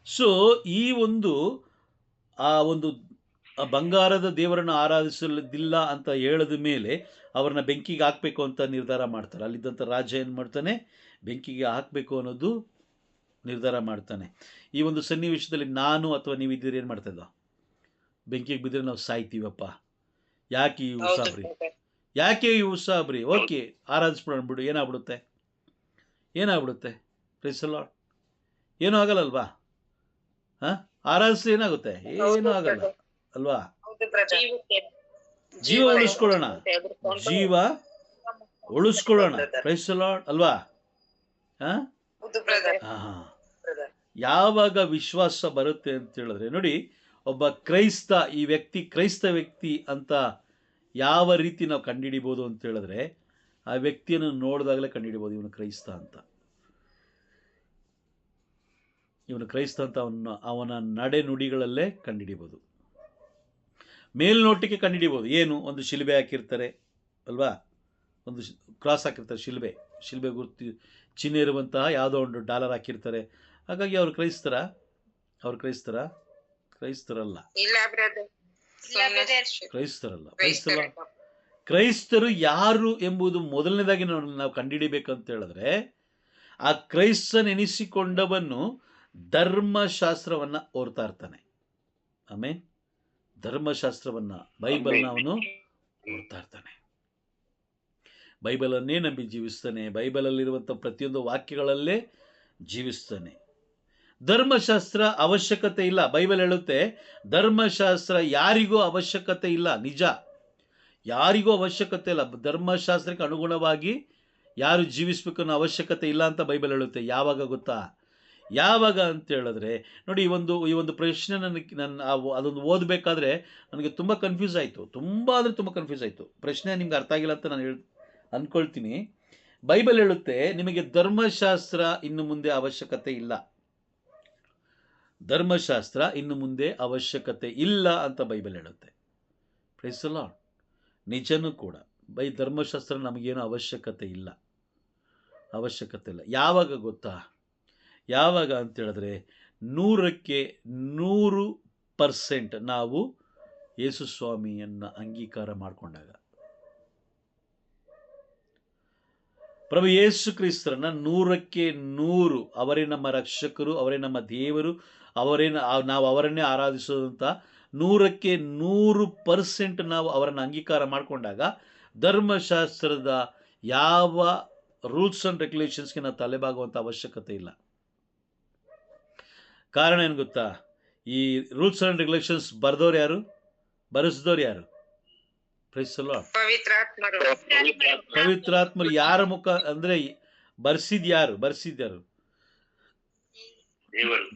[SPEAKER 1] ಸೊ ಈ ಒಂದು ಬಂಗಾರದ ದೇವರನ್ನು ಆರಾಧಿಸಲಿಲ್ಲ ಅಂತ ಹೇಳಿದ ಮೇಲೆ ಅವ್ರನ್ನ ಬೆಂಕಿಗೆ ಹಾಕಬೇಕು ಅಂತ ನಿರ್ಧಾರ ಮಾಡ್ತಾರೆ. ಅಲ್ಲಿದ್ದಂಥ ರಾಜ ಏನು ಮಾಡ್ತಾನೆ? ಬೆಂಕಿಗೆ ಹಾಕಬೇಕು ಅನ್ನೋದು ನಿರ್ಧಾರ ಮಾಡ್ತಾನೆ. ಈ ಒಂದು ಸನ್ನಿವೇಶದಲ್ಲಿ ನಾನು ಅಥವಾ ನೀವಿದ್ದೀರಿ ಏನು ಮಾಡ್ತಾ ಇದ್ದ? ಬೆಂಕಿಗೆ ಬಿದ್ದರೆ ನಾವು ಸಾಯ್ತೀವಪ್ಪ. ಯಾಕೆ ಈ ಉಸಾಬ್ರಿ? ಓಕೆ, ಆರಾಧಿಸ್ಬಿಡೋಣ ಬಿಡು. ಏನಾಗ್ಬಿಡುತ್ತೆ? Praise the Lord. ಏನೂ ಆಗಲ್ಲಲ್ವಾ? ಆರಾಧಿಸಿ ಏನಾಗುತ್ತೆ? ಏನೂ ಆಗಲ್ಲ ಅಲ್ವಾ? ಜೀವ ಉಳಿಸ್ಕೊಳ್ಳೋಣ. ಪ್ರೈಸ್ ದಿ ಲಾರ್ಡ್ ಅಲ್ವಾ? ಯಾವಾಗ ವಿಶ್ವಾಸ ಬರುತ್ತೆ ಅಂತ ಹೇಳಿದ್ರೆ ನೋಡಿ, ಒಬ್ಬ ಕ್ರೈಸ್ತ, ಈ ವ್ಯಕ್ತಿ ಕ್ರೈಸ್ತ ವ್ಯಕ್ತಿ ಅಂತ ಯಾವ ರೀತಿ ನಾವು ಕಂಡುಹಿಡಿಬೋದು ಅಂತ ಹೇಳಿದ್ರೆ ಆ ವ್ಯಕ್ತಿಯನ್ನು ನೋಡಿದಾಗಲೇ ಕಂಡುಹಿಡಿಬೋದು ಇವನು ಕ್ರೈಸ್ತ ಅಂತ. ಅವನ ನಡೆ ನುಡಿಗಳಲ್ಲೇ ಕಂಡುಹಿಡಿಬೋದು. ಮೇಲ್ನೋಟಕ್ಕೆ ಕಂಡುಹಿಡಿಬೋದು. ಏನು? ಒಂದು ಶಿಲ್ಬೆ ಹಾಕಿರ್ತಾರೆ ಅಲ್ವಾ? ಒಂದು ಕ್ರಾಸ್ ಹಾಕಿರ್ತಾರೆ, ಶಿಲ್ಬೆ ಗುರ್ತು ಚಿಹ್ನೆ ಇರುವಂತಹ ಯಾವುದೋ ಒಂದು ಡಾಲರ್ ಹಾಕಿರ್ತಾರೆ. ಹಾಗಾಗಿ ಅವ್ರು ಕ್ರೈಸ್ತರ ಕ್ರೈಸ್ತರಲ್ಲ.
[SPEAKER 3] ಇಲ್ಲ ಬ್ರದರ್,
[SPEAKER 1] ಕ್ರೈಸ್ತರಲ್ಲ. ಕ್ರೈಸ್ತರು ಯಾರು ಎಂಬುದು ಮೊದಲನೇದಾಗಿ ನಾವು ಕಂಡುಹಿಡಿಬೇಕಂತ ಹೇಳಿದ್ರೆ, ಆ ಕ್ರೈಸ್ತನೆನಿಸಿಕೊಂಡವನು ಧರ್ಮಶಾಸ್ತ್ರವನ್ನ ಓದ್ತಾ ಇರ್ತಾನೆ. ಆಮೇಲೆ ಧರ್ಮಶಾಸ್ತ್ರವನ್ನ, ಬೈಬಲ್ನ ಅವನು ಓದ್ತಾ ಇರ್ತಾನೆ. ಬೈಬಲನ್ನೇ ನಂಬಿ ಜೀವಿಸ್ತಾನೆ. ಬೈಬಲಲ್ಲಿರುವಂಥ ಪ್ರತಿಯೊಂದು ವಾಕ್ಯಗಳಲ್ಲೇ ಜೀವಿಸ್ತಾನೆ. ಧರ್ಮಶಾಸ್ತ್ರ ಅವಶ್ಯಕತೆ ಇಲ್ಲ. ಬೈಬಲ್ ಹೇಳುತ್ತೆ ಧರ್ಮಶಾಸ್ತ್ರ ಯಾರಿಗೂ ಅವಶ್ಯಕತೆ ಇಲ್ಲ. ನಿಜ, ಯಾರಿಗೂ ಅವಶ್ಯಕತೆ ಇಲ್ಲ. ಧರ್ಮಶಾಸ್ತ್ರಕ್ಕೆ ಅನುಗುಣವಾಗಿ ಯಾರು ಜೀವಿಸ್ಬೇಕು ಅನ್ನೋ ಅವಶ್ಯಕತೆ ಇಲ್ಲ ಅಂತ ಬೈಬಲ್ ಹೇಳುತ್ತೆ. ಯಾವಾಗ ಗೊತ್ತಾ? ಯಾವಾಗ ಅಂತ ಹೇಳಿದ್ರೆ ನೋಡಿ, ಈ ಒಂದು ಪ್ರಶ್ನೆ ಅದೊಂದು ಓದಬೇಕಾದ್ರೆ ನನಗೆ ತುಂಬ ಕನ್ಫ್ಯೂಸ್ ಆಯಿತು. ತುಂಬ ಅಂದರೆ ತುಂಬ ಕನ್ಫ್ಯೂಸ್ ಆಯಿತು. ಪ್ರಶ್ನೆ ನಿಮ್ಗೆ ಅರ್ಥ ಆಗಿಲ್ಲ ಅಂತ ನಾನು ಅಂದ್ಕೊಳ್ತೀನಿ. ಬೈಬಲ್ ಹೇಳುತ್ತೆ ನಿಮಗೆ ಧರ್ಮಶಾಸ್ತ್ರ ಇನ್ನು ಮುಂದೆ ಅವಶ್ಯಕತೆ ಇಲ್ಲ. ಧರ್ಮಶಾಸ್ತ್ರ ಇನ್ನು ಮುಂದೆ ಅವಶ್ಯಕತೆ ಇಲ್ಲ ಅಂತ ಬೈಬಲ್ ಹೇಳುತ್ತೆ. Price the lord. ನಿಜನೂ ಕೂಡ ಧರ್ಮಶಾಸ್ತ್ರ ನಮಗೇನು ಅವಶ್ಯಕತೆ ಇಲ್ಲ. ಯಾವಾಗ ಗೊತ್ತಾ? ಯಾವಾಗ ಅಂತ ಹೇಳಿದ್ರೆ 100ಕ್ಕೆ 100% ನಾವು ಯೇಸು ಸ್ವಾಮಿಯನ್ನ ಅಂಗೀಕಾರ ಮಾಡಿಕೊಂಡಾಗ, ಪ್ರಭು ಯೇಸು ಕ್ರಿಸ್ತರನ್ನ 100ಕ್ಕೆ 100 ಅವರೇ ನಮ್ಮ ರಕ್ಷಕರು, ಅವರೇ ನಮ್ಮ ದೇವರು, ನಾವು ಅವರನ್ನೇ ಆರಾಧಿಸೋದಂತ 100ಕ್ಕೆ 100% ನಾವು ಅವರನ್ನು ಅಂಗೀಕಾರ ಮಾಡಿಕೊಂಡಾಗ ಧರ್ಮಶಾಸ್ತ್ರದ ಯಾವ ರೂಲ್ಸ್ ಆ್ಯಂಡ್ ರೆಗ್ಯುಲೇಷನ್ಸ್ಗೆ ನಾವು ತಲೆಬಾಗುವಂಥ ಅವಶ್ಯಕತೆ ಇಲ್ಲ. ಕಾರಣ ಏನು ಗೊತ್ತಾ? ಈ ರೂಲ್ಸ್ ಆ್ಯಂಡ್ ರೆಗ್ಯುಲೇಷನ್ಸ್ ಬರೆಸಿದವ್ರು ಯಾರು? Praise the Lord. ಪವಿತ್ರಾತ್ಮರು. ಯಾರ ಮುಖ ಅಂದ್ರೆ ಬರ್ಸಿದ್ಯಾರು?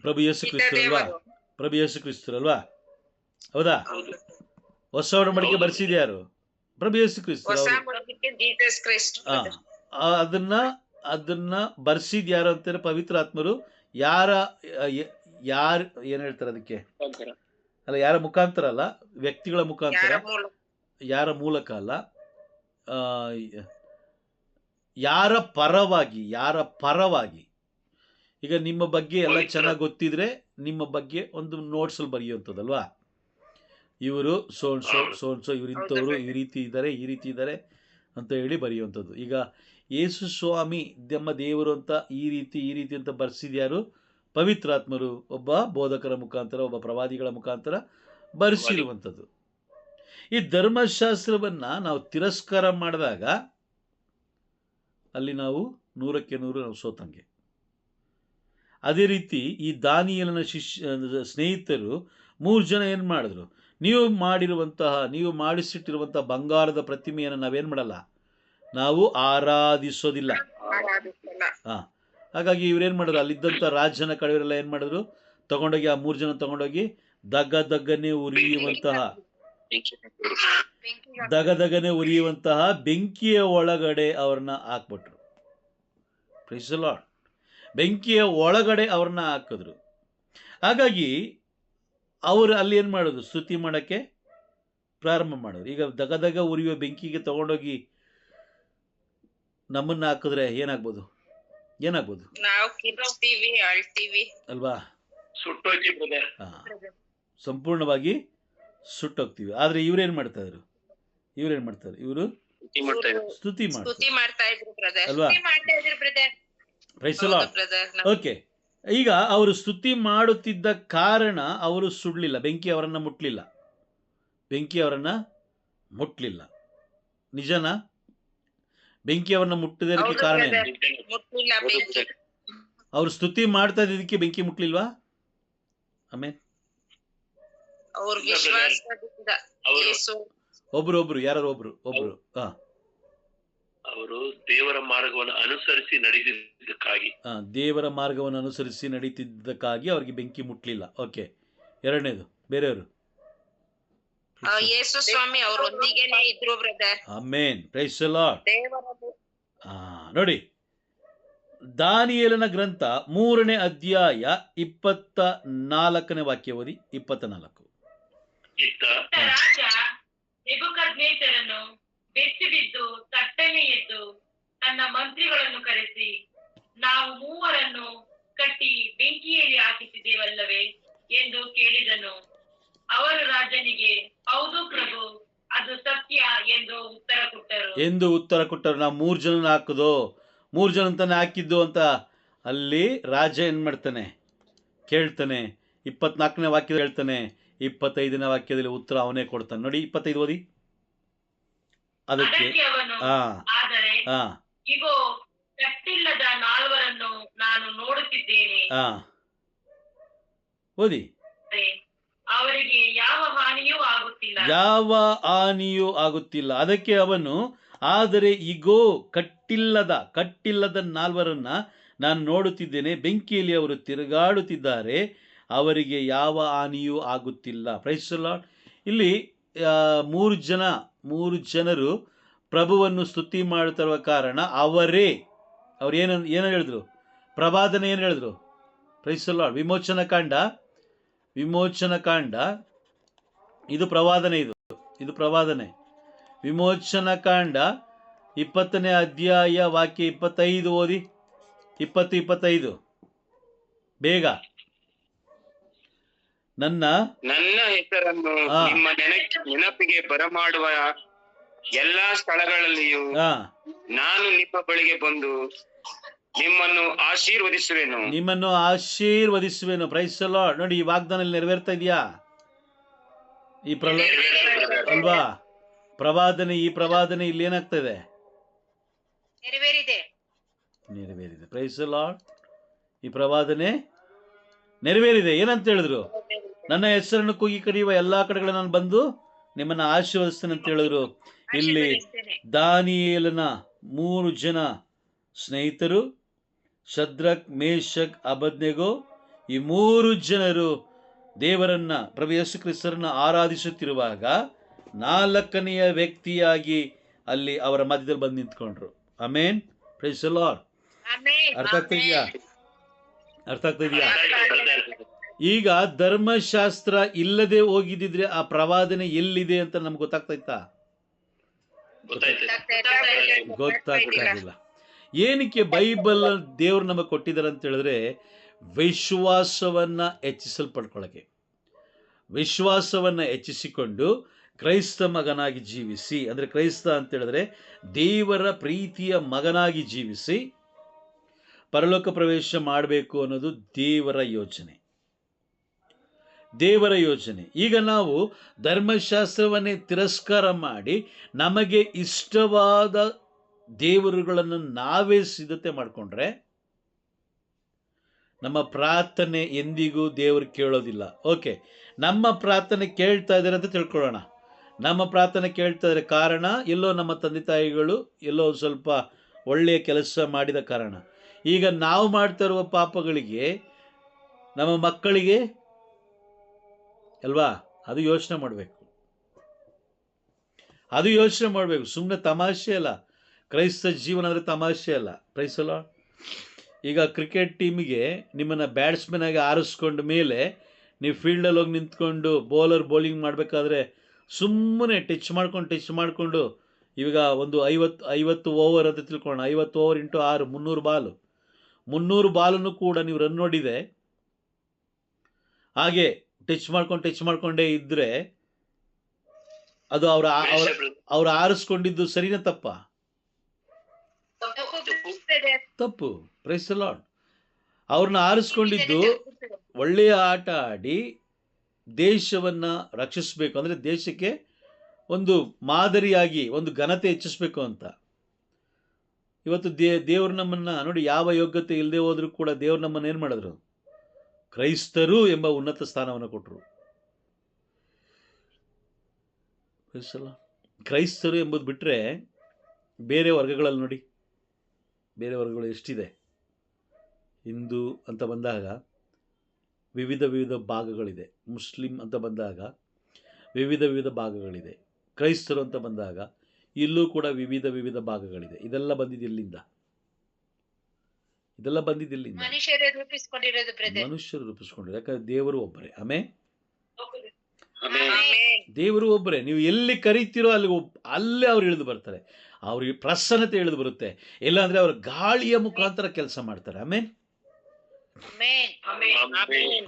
[SPEAKER 1] ಪ್ರಭು ಯೇಸು ಕ್ರಿಸ್ತರಲ್ವಾ? ಹೌದಾ? ಹೊಸ ಒಡಂಬಡಿಕೆ ಬರ್ಸಿದ್ಯಾರು? ಪ್ರಭು ಯೇಸು ಕ್ರಿಸ್ತರು. ಅದನ್ನ ಬರ್ಸಿದ್ಯಾರು ಅಂತಾರೆ ಪವಿತ್ರಾತ್ಮರು. ಯಾರು ಏನ್ ಹೇಳ್ತಾರೆ ಅದಕ್ಕೆ? ಅಲ್ಲ, ಯಾರ ಮುಖಾಂತರ ಅಲ್ಲ, ವ್ಯಕ್ತಿಗಳ ಮುಖಾಂತರ, ಯಾರ ಮೂಲಕ ಅಲ್ಲ, ಯಾರ ಪರವಾಗಿ. ಈಗ ನಿಮ್ಮ ಬಗ್ಗೆ ಎಲ್ಲ ಚೆನ್ನಾಗಿ ಗೊತ್ತಿದ್ರೆ ನಿಮ್ಮ ಬಗ್ಗೆ ಒಂದು ನೋಟ್ಸಲ್ಲಿ ಬರೆಯುವಂಥದ್ದಲ್ವಾ? ಇವರು ಸೋನ್ಸೋ ಇವರು ಇಂಥವ್ರು, ಈ ರೀತಿ ಇದ್ದಾರೆ ಅಂತ ಹೇಳಿ ಬರೆಯುವಂಥದ್ದು. ಈಗ ಯೇಸು ಸ್ವಾಮಿ ನಮ್ಮ ದೇವರು ಅಂತ ಈ ರೀತಿ ಅಂತ ಬರ್ಸಿದ್ಯಾರು? ಪವಿತ್ರಾತ್ಮರು. ಒಬ್ಬ ಬೋಧಕರ ಮುಖಾಂತರ, ಒಬ್ಬ ಪ್ರವಾದಿಗಳ ಮುಖಾಂತರ ಬರ್ಸಿರುವಂಥದ್ದು. ಈ ಧರ್ಮಶಾಸ್ತ್ರವನ್ನ ನಾವು ತಿರಸ್ಕಾರ ಮಾಡಿದಾಗ ಅಲ್ಲಿ ನಾವು 100ಕ್ಕೆ 100 ನಾವು ಸೋತಂಗೆ. ಅದೇ ರೀತಿ ಈ ದಾನಿಯೇಲನ ಸ್ನೇಹಿತರು 3 ಜನ ಏನು ಮಾಡಿದ್ರು? ನೀವು ಮಾಡಿಸಿಟ್ಟಿರುವಂತಹ ಬಂಗಾರದ ಪ್ರತಿಮೆಯನ್ನು ನಾವೇನು ಮಾಡಲ್ಲ, ನಾವು ಆರಾಧಿಸೋದಿಲ್ಲ. ಹಾಗಾಗಿ ಇವ್ರೇನು ಮಾಡಿದ್ರು? ಅಲ್ಲಿದ್ದಂಥ ರಾಜನ ಕಡೆಯವರೆಲ್ಲ ಏನು ಮಾಡಿದ್ರು? ತಗೊಂಡೋಗಿ ಆ 3 ಜನ ತಗೊಂಡೋಗಿ ದಗದಗನೆ ಉರಿಯುವಂತಹ ಬೆಂಕಿಯ ಒಳಗಡೆ ಅವ್ರನ್ನ ಹಾಕ್ಬಿಟ್ರು. Price the lord. ಬೆಂಕಿಯ ಒಳಗಡೆ ಅವ್ರನ್ನ ಹಾಕಿದ್ರು. ಹಾಗಾಗಿ ಅವರು ಅಲ್ಲಿ ಏನು ಮಾಡೋದು? ಸ್ತುತಿ ಮಾಡೋಕ್ಕೆ ಪ್ರಾರಂಭ ಮಾಡೋದು. ಈಗ ದಗದಗ ಉರಿಯುವ ಬೆಂಕಿಗೆ ತಗೊಂಡೋಗಿ ನಮ್ಮನ್ನ ಹಾಕಿದ್ರೆ ಏನಾಗ್ಬೋದು? ಅಲ್ವಾ? ಸಂಪೂರ್ಣವಾಗಿ ಸುಟ್ಟೋಗ್ತೀವಿ. ಆದ್ರೆ ಇವ್ರೇನ್ ಮಾಡ್ತಾ ಇದ್ರು? ಇವರು ಸ್ತುತಿ ಮಾಡ್ತಾ ಇದ್ರು ಅಲ್ವಾ? Price the lord. ಓಕೆ, ಈಗ ಅವರು ಸ್ತುತಿ ಮಾಡುತ್ತಿದ್ದ ಕಾರಣ ಅವರು ಸುಡ್ಲಿಲ್ಲ, ಬೆಂಕಿ ಅವರನ್ನ ಮುಟ್ಲಿಲ್ಲ. ನಿಜನಾ? ಬೆಂಕಿ ಅವರನ್ನ ಮುಟ್ಟಿದಕ್ಕೆ ಕಾರಣ ಏನು? ಅವ್ರು ಸ್ತುತಿ ಮಾಡ್ತಾ ಇದ್ದಕ್ಕೆ ಬೆಂಕಿ ಮುಟ್ಲಿಲ್ವಾ? ಆಮೇಲೆ ಒಬ್ರು ಯಾರು ಒಬ್ರು
[SPEAKER 2] ಅವರು ದೇವರ ಮಾರ್ಗವನ್ನು
[SPEAKER 1] ಅನುಸರಿಸಿ ನಡೀತಿದ್ದಕ್ಕಾಗಿ ಅವ್ರಿಗೆ ಬೆಂಕಿ ಮುಟ್ಲಿಲ್ಲ. ಓಕೆ, ಎರಡನೇದು ಬೇರೆಯವರು.
[SPEAKER 3] ಯೇಸು ಸ್ವಾಮಿ ಅವರೊಂದಿಗೆನೇ ಇದ್ರು brother.
[SPEAKER 1] Amen. Praise the lord. ನೋಡಿ, ದಾನಿಯೇಲನ ಗ್ರಂಥ 3ನೇ ಅಧ್ಯಾಯ 24ನೇ ವಾಕ್ಯ ಓದಿ. 24.
[SPEAKER 4] ರಾಜ ನೆಬೂಕದ್ನೆಚ್ಚರನು ಬೆಚ್ಚಿ ಬಿದ್ದು ತಟ್ಟನೆ ಎದ್ದು ತನ್ನ ಮಂತ್ರಿಗಳನ್ನು ಕರೆಸಿ, ನಾವು 3 ಕಟ್ಟಿ ಬೆಂಕಿಯಲ್ಲಿ ಹಾಕಿಸಿದ್ದೇವಲ್ಲವೇ ಎಂದು ಕೇಳಿದನು. ಅವರು ರಾಜನಿಗೆ, ಹೌದು ಪ್ರಭು, ಅದು ಸತ್ಯ ಎಂದು ಉತ್ತರ
[SPEAKER 1] ಕೊಟ್ಟರು. ನಾವು 3 ಜನ ಹಾಕುದು, 3 ಜನ ಅಂತಾನೆ ಹಾಕಿದ್ದು ಅಂತ ಅಲ್ಲಿ ರಾಜ ಏನ್ ಮಾಡ್ತಾನೆ ಕೇಳ್ತಾನೆ. 24ನೇ ವಾಕ್ಯದಲ್ಲಿ ಹೇಳ್ತಾನೆ, 25ನೇ ವಾಕ್ಯದಲ್ಲಿ ಉತ್ತರ ಅವನೇ ಕೊಡ್ತಾನೆ. ನೋಡಿ 25 ಓದಿ. ಅದಕ್ಕೆ
[SPEAKER 4] ಆದರೆ ಇಗೋ, ಕಟ್ಟಿಲ್ಲದ ನಾಲ್ವರನ್ನು ನಾನು ನೋಡುತ್ತಿದ್ದೇನೆ,
[SPEAKER 1] ಓದಿ.
[SPEAKER 4] ಅವರಿಗೆ ಯಾವ
[SPEAKER 1] ಹಾನಿಯೂ ಆಗುತ್ತಿಲ್ಲ. ಅದಕ್ಕೆ ಅವನು, ಆದರೆ ಇಗೋ ಕಟ್ಟಿಲ್ಲದ ನಾಲ್ವರನ್ನ ನಾನು ನೋಡುತ್ತಿದ್ದೇನೆ, ಬೆಂಕಿಯಲ್ಲಿ ಅವರು ತಿರುಗಾಡುತ್ತಿದ್ದಾರೆ, ಅವರಿಗೆ ಯಾವ ಹಾನಿಯೂ ಆಗುತ್ತಿಲ್ಲ. Praise the lord. ಇಲ್ಲಿ 3 ಜನರು ಪ್ರಭುವನ್ನು ಸ್ತುತಿ ಮಾಡುತ್ತಿರುವ ಕಾರಣ ಅವ್ರು ಏನು ಹೇಳಿದ್ರು? ಪ್ರವಾದನೆ ಏನು ಹೇಳಿದ್ರು? Price the lord. ವಿಮೋಚನ ಕಾಂಡ ಇದು ಪ್ರವಾದನೆ, ಇದು ಪ್ರವಾದನೆ. ವಿಮೋಚನ ಕಾಂಡ 20ನೇ ಅಧ್ಯಾಯ ವಾಕ್ಯ 25 ಓದಿ. 20-25 ಬೇಗ. ನನ್ನ
[SPEAKER 5] ಹೆಸರನ್ನು ನಿಮ್ಮ ನೆನಪಿಗೆ ಬರಮಾಡುವ ಎಲ್ಲಾ ಸ್ಥಳಗಳಲ್ಲಿಯೂ ನಾನು ನಿಮ್ಮ ಬಳಿಗೆ ಬಂದು ನಿಮ್ಮನ್ನು ಆಶೀರ್ವದಿಸುವೆನು. Price the lord. ನೋಡಿ, ಈ ವಾಗ್ದಾನ ನೆರವೇರ್ತಾ ಇದೆಯಾ? ಅಲ್ವಾ? ಈ ಪ್ರವಾದನೆ ಇಲ್ಲಿ ಏನಾಗ್ತಾ ಇದೆ? ನೆರವೇರಿದೆ. Praise the Lord. ಈ ಪ್ರವಾದನೆ ನೆರವೇರಿದೆ. ಏನಂತ ಹೇಳಿದ್ರು? ನನ್ನ ಹೆಸರನ್ನು ಕೂಗಿ ಕರೆಯುವ ಎಲ್ಲಾ ಕಡೆಗಳ ನಾನು ಬಂದು ನಿಮ್ಮನ್ನ ಆಶೀರ್ವದಿಸ್ತೇನೆ ಅಂತ ಹೇಳಿದ್ರು. ಇಲ್ಲಿ ದಾನಿಯೇಲನ 3 ಜನ ಸ್ನೇಹಿತರು, ಶದ್ರಕ್, ಮೇಷಕ್, ಅಬೇದ್ನೆಗೋ, ಈ 3 ಜನರು ದೇವರನ್ನ, ಪ್ರಭು ಯೇಸು ಕ್ರಿಸ್ತರನ್ನ ಆರಾಧಿಸುತ್ತಿರುವಾಗ 4ನೆಯ ವ್ಯಕ್ತಿಯಾಗಿ ಅಲ್ಲಿ ಅವರ ಮಧ್ಯದಲ್ಲಿ ಬಂದು ನಿಂತ್ಕೊಂಡ್ರು. ಆಮೇನ್. Praise the lord. ಅರ್ಥ ಆಗ್ತಾ ಇದೆಯಾ? ಈಗ ಧರ್ಮಶಾಸ್ತ್ರ ಇಲ್ಲದೆ ಹೋಗಿದ್ದಿದ್ರೆ ಆ ಪ್ರವಾದನೆ ಎಲ್ಲಿದೆ ಅಂತ ನಮ್ಗೆ ಗೊತ್ತಾಗ್ತಾ ಇತ್ತಾ? ಗೊತ್ತಾಗ್ತಿಲ್ಲ. ಏನಕ್ಕೆ ಬೈಬಲ್ ದೇವ್ರು ನಮಗೆ ಕೊಟ್ಟಿದ್ದಾರೆ ಅಂತ ಹೇಳಿದ್ರೆ, ವಿಶ್ವಾಸವನ್ನ ಹೆಚ್ಚಿಸಿಕೊಂಡು ಕ್ರೈಸ್ತ ಮಗನಾಗಿ ಜೀವಿಸಿ, ಅಂದ್ರೆ ಕ್ರೈಸ್ತ ಅಂತ ಹೇಳಿದ್ರೆ ದೇವರ ಪ್ರೀತಿಯ ಮಗನಾಗಿ ಜೀವಿಸಿ ಪರಲೋಕ ಪ್ರವೇಶ ಮಾಡಬೇಕು ಅನ್ನೋದು ದೇವರ ಯೋಚನೆ. ಈಗ ನಾವು ಧರ್ಮಶಾಸ್ತ್ರವನ್ನೇ ತಿರಸ್ಕಾರ ಮಾಡಿ ನಮಗೆ ಇಷ್ಟವಾದ ದೇವರುಗಳನ್ನು ನಾವೇ ಸಿದ್ಧತೆ ಮಾಡಿಕೊಂಡ್ರೆ ನಮ್ಮ ಪ್ರಾರ್ಥನೆ ಎಂದಿಗೂ ದೇವರು ಕೇಳೋದಿಲ್ಲ. ಓಕೆ, ನಮ್ಮ ಪ್ರಾರ್ಥನೆ ಕೇಳ್ತಾ ಇದ್ದಾರೆ ಅಂತ ತಿಳ್ಕೊಳ್ಳೋಣ. ನಮ್ಮ ಪ್ರಾರ್ಥನೆ ಕೇಳ್ತಾ ಇದ್ದಾರೆ ಕಾರಣ ಎಲ್ಲೋ ನಮ್ಮ ತಂದೆ ತಾಯಿಗಳು ಎಲ್ಲೋ ಸ್ವಲ್ಪ ಒಳ್ಳೆಯ ಕೆಲಸ ಮಾಡಿದ ಕಾರಣ. ಈಗ ನಾವು ಮಾಡ್ತಾ ಇರುವ ಪಾಪಗಳಿಗೆ ನಮ್ಮ ಮಕ್ಕಳಿಗೆ ಅಲ್ವಾ, ಅದು ಯೋಚನೆ ಮಾಡಬೇಕು. ಸುಮ್ಮನೆ ತಮಾಷೆ ಅಲ್ಲ. ಕ್ರೈಸ್ತ ಜೀವನ ಅಂದರೆ ತಮಾಷೆ ಅಲ್ಲ. Praise the lord. ಈಗ ಕ್ರಿಕೆಟ್ ಟೀಮಿಗೆ ನಿಮ್ಮನ್ನು ಬ್ಯಾಟ್ಸ್ಮನ್ ಆಗಿ ಆರಿಸ್ಕೊಂಡ ಮೇಲೆ ನೀವು ಫೀಲ್ಡಲ್ಲಿ ಹೋಗಿ ನಿಂತ್ಕೊಂಡು ಬೌಲಿಂಗ್ ಮಾಡಬೇಕಾದ್ರೆ ಸುಮ್ಮನೆ ಟಚ್ ಮಾಡ್ಕೊಂಡು ಇವಾಗ ಒಂದು 50 ಓವರ್ ಅಂತ ತಿಳ್ಕೊಳ್ಳೋಣ. 50 ಓವರ್ ಇಂಟು 6 300 ಬಾಲನ್ನು ಕೂಡ ನೀವು ರನ್ ನೋಡಿದೆ. ಹಾಗೆ ಟಚ್ ಮಾಡ್ಕೊಂಡೇ ಇದ್ರೆ ಅದು ಅವ್ರು ಆರಿಸ್ಕೊಂಡಿದ್ದು ಸರಿನಾ ತಪ್ಪಾ? ತಪ್ಪು. Praise the lord. ಅವ್ರನ್ನ ಆರಿಸ್ಕೊಂಡಿದ್ದು ಒಳ್ಳೆಯ ಆಟ ಆಡಿ ದೇಶವನ್ನ ರಕ್ಷಿಸಬೇಕು, ಅಂದ್ರೆ ದೇಶಕ್ಕೆ ಒಂದು ಮಾದರಿಯಾಗಿ ಒಂದು ಘನತೆ ಹೆಚ್ಚಿಸ್ಬೇಕು ಅಂತ. ಇವತ್ತು ದೇವ್ರು ನಮ್ಮನ್ನ ನೋಡಿ, ಯಾವ ಯೋಗ್ಯತೆ ಇಲ್ಲದೆ ಹೋದ್ರೂ ಕೂಡ ದೇವ್ರು ನಮ್ಮನ್ನ ಏನು ಮಾಡಿದ್ರು? ಕ್ರೈಸ್ತರು ಎಂಬ ಉನ್ನತ ಸ್ಥಾನವನ್ನು ಕೊಟ್ಟರು. ಕ್ರೈಸ್ತರು ಎಂಬುದು ಬಿಟ್ಟರೆ ಬೇರೆ ವರ್ಗಗಳಲ್ಲಿ ನೋಡಿ, ಬೇರೆ ವರ್ಗಗಳು ಎಷ್ಟಿದೆ. ಹಿಂದೂ ಅಂತ ಬಂದಾಗ ವಿವಿಧ ಭಾಗಗಳಿದೆ. ಮುಸ್ಲಿಂ ಅಂತ ಬಂದಾಗ ವಿವಿಧ ಭಾಗಗಳಿದೆ. ಕ್ರೈಸ್ತರು ಅಂತ ಬಂದಾಗ ಇಲ್ಲೂ ಕೂಡ ವಿವಿಧ ಭಾಗಗಳಿದೆ. ಇದೆಲ್ಲ ಬಂದಿದ್ದೆಲ್ಲಿಂದ? ಮನುಷ್ಯರು ರೂಪಿಸ್ಕೊಂಡಿರೋದು. ಯಾಕಂದ್ರೆ ದೇವರು ಒಬ್ಬರೇ. ದೇವರು ಒಬ್ಬರೇ. ನೀವು ಎಲ್ಲಿ ಕರೀತೀರೋ ಅಲ್ಲೇ ಅವ್ರು ಇಳಿದು ಬರ್ತಾರೆ. ಅವ್ರಿಗೆ ಪ್ರಸನ್ನತೆ ಇಳಿದು ಬರುತ್ತೆ. ಇಲ್ಲಾಂದ್ರೆ ಅವ್ರ ಗಾಳಿಯ ಮುಖಾಂತರ ಕೆಲಸ ಮಾಡ್ತಾರೆ.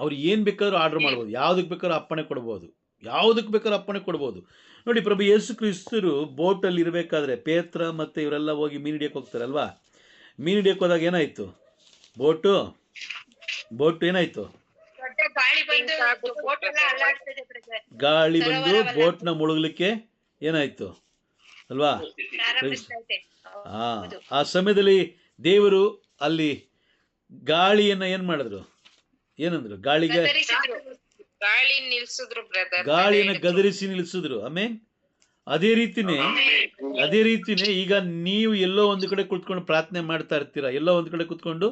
[SPEAKER 5] ಅವ್ರು ಏನ್ ಬೇಕಾದ್ರೂ ಆರ್ಡರ್ ಮಾಡ್ಬೋದು, ಯಾವ್ದಕ್ಕೆ ಬೇಕಾದ್ರೂ ಅಪ್ಪಣೆ ಕೊಡ್ಬೋದು.
[SPEAKER 1] ಯಾವುದಕ್ಕೆ ಬೇಕಾದ್ರೂ ಅಪ್ಪಣೆ ಕೊಡ್ಬೋದು. ನೋಡಿ, ಪ್ರಭು ಯೇಸು ಕ್ರಿಸ್ತರು ಬೋಟಲ್ಲಿ ಇರಬೇಕಾದ್ರೆ ಪೇತ್ರ ಮತ್ತು ಇವರೆಲ್ಲ ಹೋಗಿ ಮೀನು ಹಿಡಿಯೋಕೆ ಹೋಗ್ತಾರಲ್ವಾ. ಮೀನು ಹಿಡಿಯೋಕೆ ಹೋದಾಗ ಏನಾಯಿತು? ಬೋಟು ಏನಾಯಿತು? ಗಾಳಿ ಬಂದು ಬೋಟ್ನ ಮುಳುಗಲಿಕ್ಕೆ ಏನಾಯಿತು ಅಲ್ವಾ? ಆ ಸಮಯದಲ್ಲಿ ದೇವರು ಅಲ್ಲಿ ಗಾಳಿಯನ್ನು ಏನು ಮಾಡಿದ್ರು? ಏನಂದ್ರು? ಗಾಳಿಯನ್ನು ಗದರಿಸಿ ನಿಲ್ಲಿಸಿದ್ರು. ಆಮೇನ್. ಅದೇ ರೀತಿನೇ ಈಗ ನೀವು ಎಲ್ಲೋ ಒಂದು ಕಡೆ ಕುತ್ಕೊಂಡು ಪ್ರಾರ್ಥನೆ ಮಾಡ್ತಾ ಇರ್ತೀರಾ, ಎಲ್ಲೋ ಒಂದು ಕಡೆ ಕುತ್ಕೊಂಡು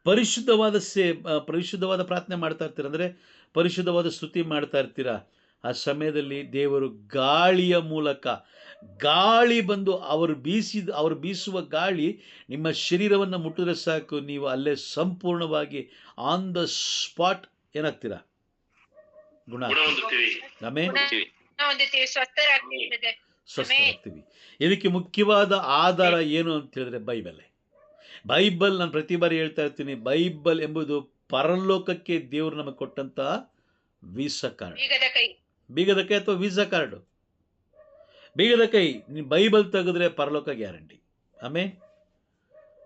[SPEAKER 1] ಪರಿಶುದ್ಧವಾದ ಪ್ರಾರ್ಥನೆ ಮಾಡ್ತಾ ಇರ್ತೀರ, ಅಂದರೆ ಪರಿಶುದ್ಧವಾದ ಸ್ತುತಿ ಮಾಡ್ತಾ ಇರ್ತೀರಾ. ಆ ಸಮಯದಲ್ಲಿ ದೇವರು ಗಾಳಿಯ ಮೂಲಕ, ಗಾಳಿ ಬಂದು ಅವರು ಬೀಸುವ ಗಾಳಿ ನಿಮ್ಮ ಶರೀರವನ್ನು ಮುಟ್ಟಿದ್ರೆ ಸಾಕು, ನೀವು ಅಲ್ಲೇ ಸಂಪೂರ್ಣವಾಗಿ ಆನ್ ದ ಸ್ಪಾಟ್ ಏನಾಗ್ತೀರಾ? ಗುಣ ಸ್ವಸ್ಥರಾಗ್ತೀವಿ. ಇದಕ್ಕೆ ಮುಖ್ಯವಾದ ಆಧಾರ ಏನು ಅಂತ ಹೇಳಿದ್ರೆ ಬೈಬಲ್. ನಾನು ಪ್ರತಿ ಬಾರಿ ಹೇಳ್ತಾ ಇರ್ತೀನಿ, ಬೈಬಲ್ ಎಂಬುದು ಪರಲೋಕಕ್ಕೆ ದೇವರು ನಮಗೆ ಕೊಟ್ಟಂತಹ ವೀಸಾ ಕಾರ್ಡ್, ಬೀಗದ ಕೈ ಅಥವಾ ವೀಸಾ ಕಾರ್ಡು. ಬೀಗದ ಕೈ, ನೀವು ಬೈಬಲ್ ತೆಗೆದ್ರೆ ಪರಲೋಕ ಗ್ಯಾರಂಟಿ. ಆಮೇಲೆ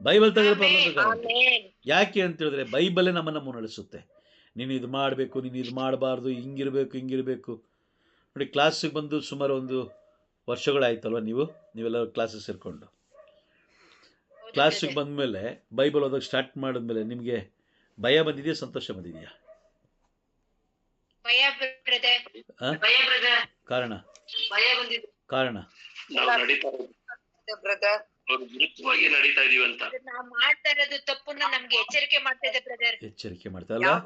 [SPEAKER 1] ಬೈಬಲ್ ತೆಗೆದ್ರೆ ಪರಲೋಕ ಗ್ಯಾರಂಟಿ. ಯಾಕೆ ಅಂತ ಹೇಳಿದ್ರೆ ಬೈಬಲೇ ನಮ್ಮನ್ನು ಮುನ್ನಡೆಸುತ್ತೆ. ನೀನು ಇದು ಮಾಡಬೇಕು, ನೀನು ಇದು ಮಾಡಬಾರ್ದು, ಹಿಂಗಿರಬೇಕು. ನೋಡಿ, ಕ್ಲಾಸಿಗೆ ಬಂದು ಸುಮಾರು ಒಂದು ವರ್ಷಗಳಾಯ್ತಲ್ವ, ನೀವೆಲ್ಲ ಕ್ಲಾಸಿಗೆ ಸೇರಿಕೊಂಡು ಕ್ಲಾಸಿಗೆ ಬಂದಮೇಲೆ ಬೈಬಲ್ ಓದೋಕೆ ಸ್ಟಾರ್ಟ್ ಮಾಡಿದ್ಮೇಲೆ ನಿಮಗೆ ಭಯ ಬಂದಿದೆಯಾ, ಸಂತೋಷ ಬಂದಿದೆಯಾ? ಕಾರಣ ಎಚ್ಚರಿಕೆ ಮಾಡ್ತಾ ಅಲ್ವಾ?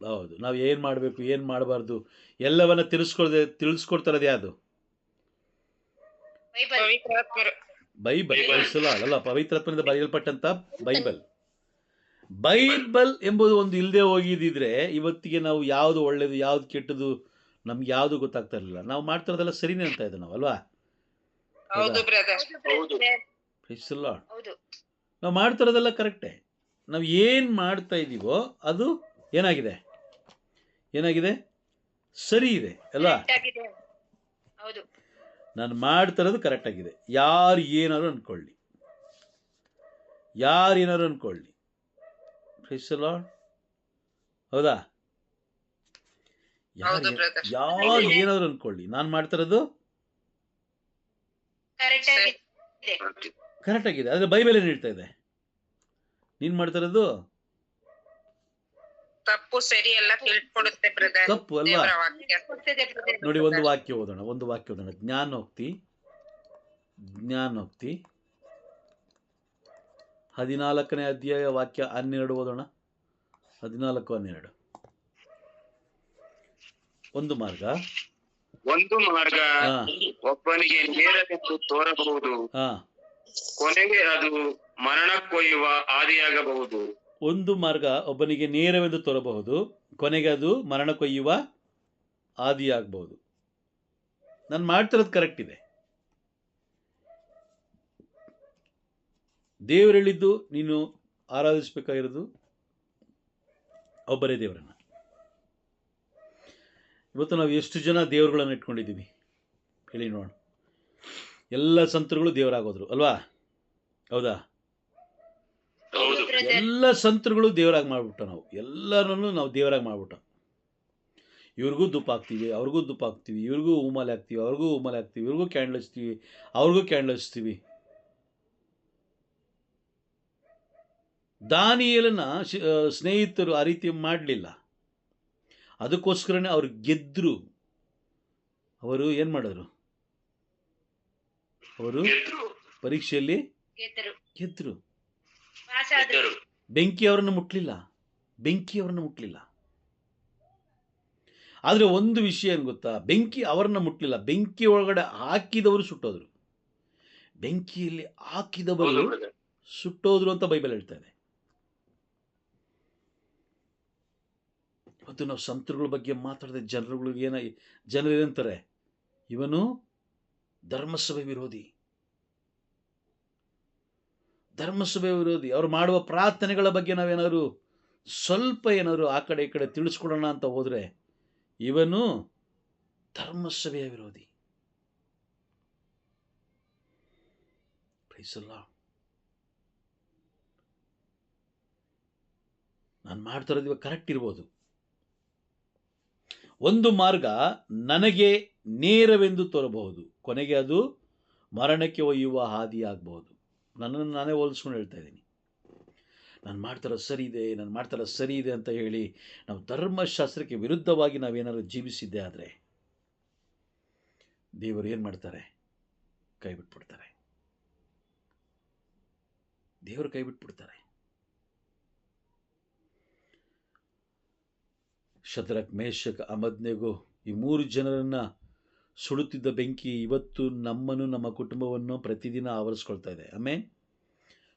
[SPEAKER 1] ಹೌದು. ನಾವು ಏನ್ ಮಾಡಬೇಕು, ಏನ್ ಮಾಡಬಾರ್ದು ಎಲ್ಲವನ್ನ ತಿಳಿಸ್ಕೊಡ್ತಾರದು ಯಾವುದು? ಬೈಬಲ್. ಅಲ್ಲ, ಪವಿತ್ರಾತ್ಮದಿಂದ ಬರೆಯಲ್ಪಟ್ಟಂತ ಬೈಬಲ್ ಎಂಬುದು ಒಂದು ಇಲ್ಲದೆ ಹೋಗಿದ್ದಿದ್ರೆ ಇವತ್ತಿಗೆ ನಾವು ಯಾವುದು ಒಳ್ಳೇದು, ಯಾವ್ದು ಕೆಟ್ಟದು, ನಮ್ಗೆ ಯಾವುದು ಗೊತ್ತಾಗ್ತಾ ಇರಲಿಲ್ಲ. ನಾವು ಮಾಡ್ತಿರೋದೆಲ್ಲ ಸರಿನೇ ಅಂತ ಇದ್ದೆ ನಾವು ಅಲ್ವಾ? ನಾವು ಮಾಡ್ತಿರೋದೆಲ್ಲ ಕರೆಕ್ಟೇ. ನಾವು ಏನ್ ಮಾಡ್ತಾ ಇದ್ದೀವೋ ಅದು ಏನಾಗಿದೆ? ಸರಿ ಇದೆ ಅಲ್ವಾ? ನಾನು ಮಾಡ್ತಾ ಇರೋದು ಕರೆಕ್ಟ್ ಆಗಿದೆ. ಯಾರು ಏನಾದ್ರು ಅನ್ಕೊಳ್ಳಿ, ಹೌದಾ? ಯಾರು ಏನಾದ್ರು ಅನ್ಕೊಳ್ಳಿ, ನಾನು ಮಾಡ್ತಾ ಇರೋದು ಕರೆಕ್ಟ್ ಆಗಿದೆ. ಆದ್ರೆ ಬೈಬಲ್ ಏನ್ ಹೇಳ್ತಾ ಇದೆ? ನೀನ್ ಮಾಡ್ತಾ ಇರೋದು
[SPEAKER 3] ತಪ್ಪು ಸರಿ ಎಲ್ಲ ತಿಳ್ಕೊಡುತ್ತೆ ಬ್ರದರ್.
[SPEAKER 1] ತಪ್ಪು ಅಲ್ವಾ? ನೋಡಿ, ಒಂದು ವಾಕ್ಯ ಓದೋಣ. ಜ್ಞಾನೋಕ್ತಿ 14ನೇ ಅಧ್ಯಾಯ ವಾಕ್ಯ 12 ಓದೋಣ. 14:12. ಒಂದು ಮಾರ್ಗ
[SPEAKER 2] ಒಬ್ಬನಿಗೆ ನೇರವೆಂದು ತೋರಬಹುದು, ಕೊನೆಗೆ ಅದು ಮರಣಕ್ಕೊಯ್ಯುವ ಆದಿಯಾಗಬಹುದು.
[SPEAKER 1] ಒಂದು ಮಾರ್ಗ ಒಬ್ಬನಿಗೆ ನೇರವೆಂದು ತೋರಬಹುದು, ಕೊನೆಗೆ ಅದು ಮರಣ ಕೊಯ್ಯುವ ಆದಿಯಾಗಬಹುದು. ನಾನು ಮಾಡ್ತಿರೋದು ಕರೆಕ್ಟ್ ಇದೆ. ದೇವರು ಹೇಳಿದ್ದು ನೀನು ಆರಾಧಿಸಬೇಕಾಗಿರೋದು ಒಬ್ಬರೇ ದೇವರನ್ನ. ಇವತ್ತು ನಾವು ಎಷ್ಟು ಜನ ದೇವರುಗಳನ್ನು ಇಟ್ಕೊಂಡಿದ್ದೀವಿ ಹೇಳಿ ನೋಡೋಣ. ಎಲ್ಲ ಸಂತರುಗಳು ದೇವರಾಗೋದ್ರು ಅಲ್ವಾ? ಹೌದಾ? ಎಲ್ಲ ಸಂತರುಗಳು ದೇವರಾಗಿ ಮಾಡ್ಬಿಟ್ಟ. ಎಲ್ಲರನ್ನು ನಾವು ದೇವರಾಗಿ ಮಾಡ್ಬಿಟ್ಟ. ಇವ್ರಿಗೂ ಧೂಪ ಹಾಕ್ತೀವಿ, ಅವ್ರಿಗೂ ಧೂಪ ಹಾಕ್ತೀವಿ, ಇವ್ರಿಗೂ ಹೂಮಾಲೆ ಹಾಕ್ತೀವಿ, ಅವ್ರಿಗೂ ಹೂಮಾಲೆ ಹಾಕ್ತೀವಿ, ಇವ್ರಿಗೂ ಕ್ಯಾಂಡಲ್ ಹಚ್ತೀವಿ, ಅವ್ರಿಗೂ ಕ್ಯಾಂಡಲ್ ಹಚ್ತೀವಿ. ದಾನಿಯೇಲನ ಸ್ನೇಹಿತರು ಆ ರೀತಿ ಮಾಡಲಿಲ್ಲ. ಅದಕ್ಕೋಸ್ಕರನೇ ಅವ್ರು ಗೆದ್ರು. ಅವರು ಏನು ಮಾಡಿದ್ರು? ಅವರು ಪರೀಕ್ಷೆಯಲ್ಲಿ ಗೆದ್ರು. ಬೆಂಕಿ ಅವರನ್ನು ಮುಟ್ಲಿಲ್ಲ. ಆದರೆ ಒಂದು ವಿಷಯ ಏನು ಗೊತ್ತಾ? ಬೆಂಕಿ ಅವರನ್ನು ಮುಟ್ಲಿಲ್ಲ. ಬೆಂಕಿ ಒಳಗಡೆ ಹಾಕಿದವರು ಸುಟ್ಟೋದ್ರು. ಬೆಂಕಿಯಲ್ಲಿ ಹಾಕಿದವರು ಸುಟ್ಟೋದ್ರು ಅಂತ ಬೈಬಲ್ ಹೇಳ್ತಾ ಇದೆ. ಇವತ್ತು ನಾವು ಸಂತರುಗಳ ಬಗ್ಗೆ ಮಾತಾಡಿದ ಜನರು ಏನಂತಾರೆ? ಇವನು ಧರ್ಮಸಭೆ ವಿರೋಧಿ. ಅವ್ರು ಮಾಡುವ ಪ್ರಾರ್ಥನೆಗಳ ಬಗ್ಗೆ ನಾವೇನಾದ್ರು ಸ್ವಲ್ಪ ಆ ಕಡೆ ಈ ಕಡೆ ತಿಳಿಸ್ಕೊಡೋಣ ಅಂತ ಹೋದ್ರೆ ಇವನು ಧರ್ಮಸಭೆಯ ವಿರೋಧಿ. ನಾನು ಮಾಡ್ತಿರೋದು ಇವಾಗ ಕರೆಕ್ಟ್ ಇರ್ಬೋದು, ಒಂದು ಮಾರ್ಗ ನನಗೆ ನೇರವೆಂದು ತೋರಬಹುದು, ಕೊನೆಗೆ ಅದು ಮರಣಕ್ಕೆ ಒಯ್ಯುವ ಹಾದಿಯಾಗಬಹುದು. ನನ್ನನ್ನು ನಾನೇ ಹೋಲಿಸ್ಕೊಂಡು ಹೇಳ್ತಾ ಇದ್ದೀನಿ. ನಾನು ಮಾಡ್ತಾರೋ ಸರಿ ಇದೆ ಅಂತ ಹೇಳಿ ನಾವು ಧರ್ಮಶಾಸ್ತ್ರಕ್ಕೆ ವಿರುದ್ಧವಾಗಿ ನಾವೇನಾದ್ರು ಜೀವಿಸಿದ್ದೆ ಆದರೆ ದೇವರು ಏನು ಮಾಡ್ತಾರೆ? ಕೈ ಬಿಟ್ಬಿಡ್ತಾರೆ. ದೇವರು ಕೈ ಬಿಟ್ಬಿಡ್ತಾರೆ. ಶದ್ರಕ್, ಮೇಷಕ್, ಅಬದ್ನೆಗೋ ಈ 3 ಜನರನ್ನ ಸುಡುತ್ತಿದ್ದ ಬೆಂಕಿ ಇವತ್ತು ನಮ್ಮನ್ನು, ನಮ್ಮ ಕುಟುಂಬವನ್ನು ಪ್ರತಿದಿನ ಆವರಿಸ್ಕೊಳ್ತಾ ಇದೆ. ಆಮೇನ್.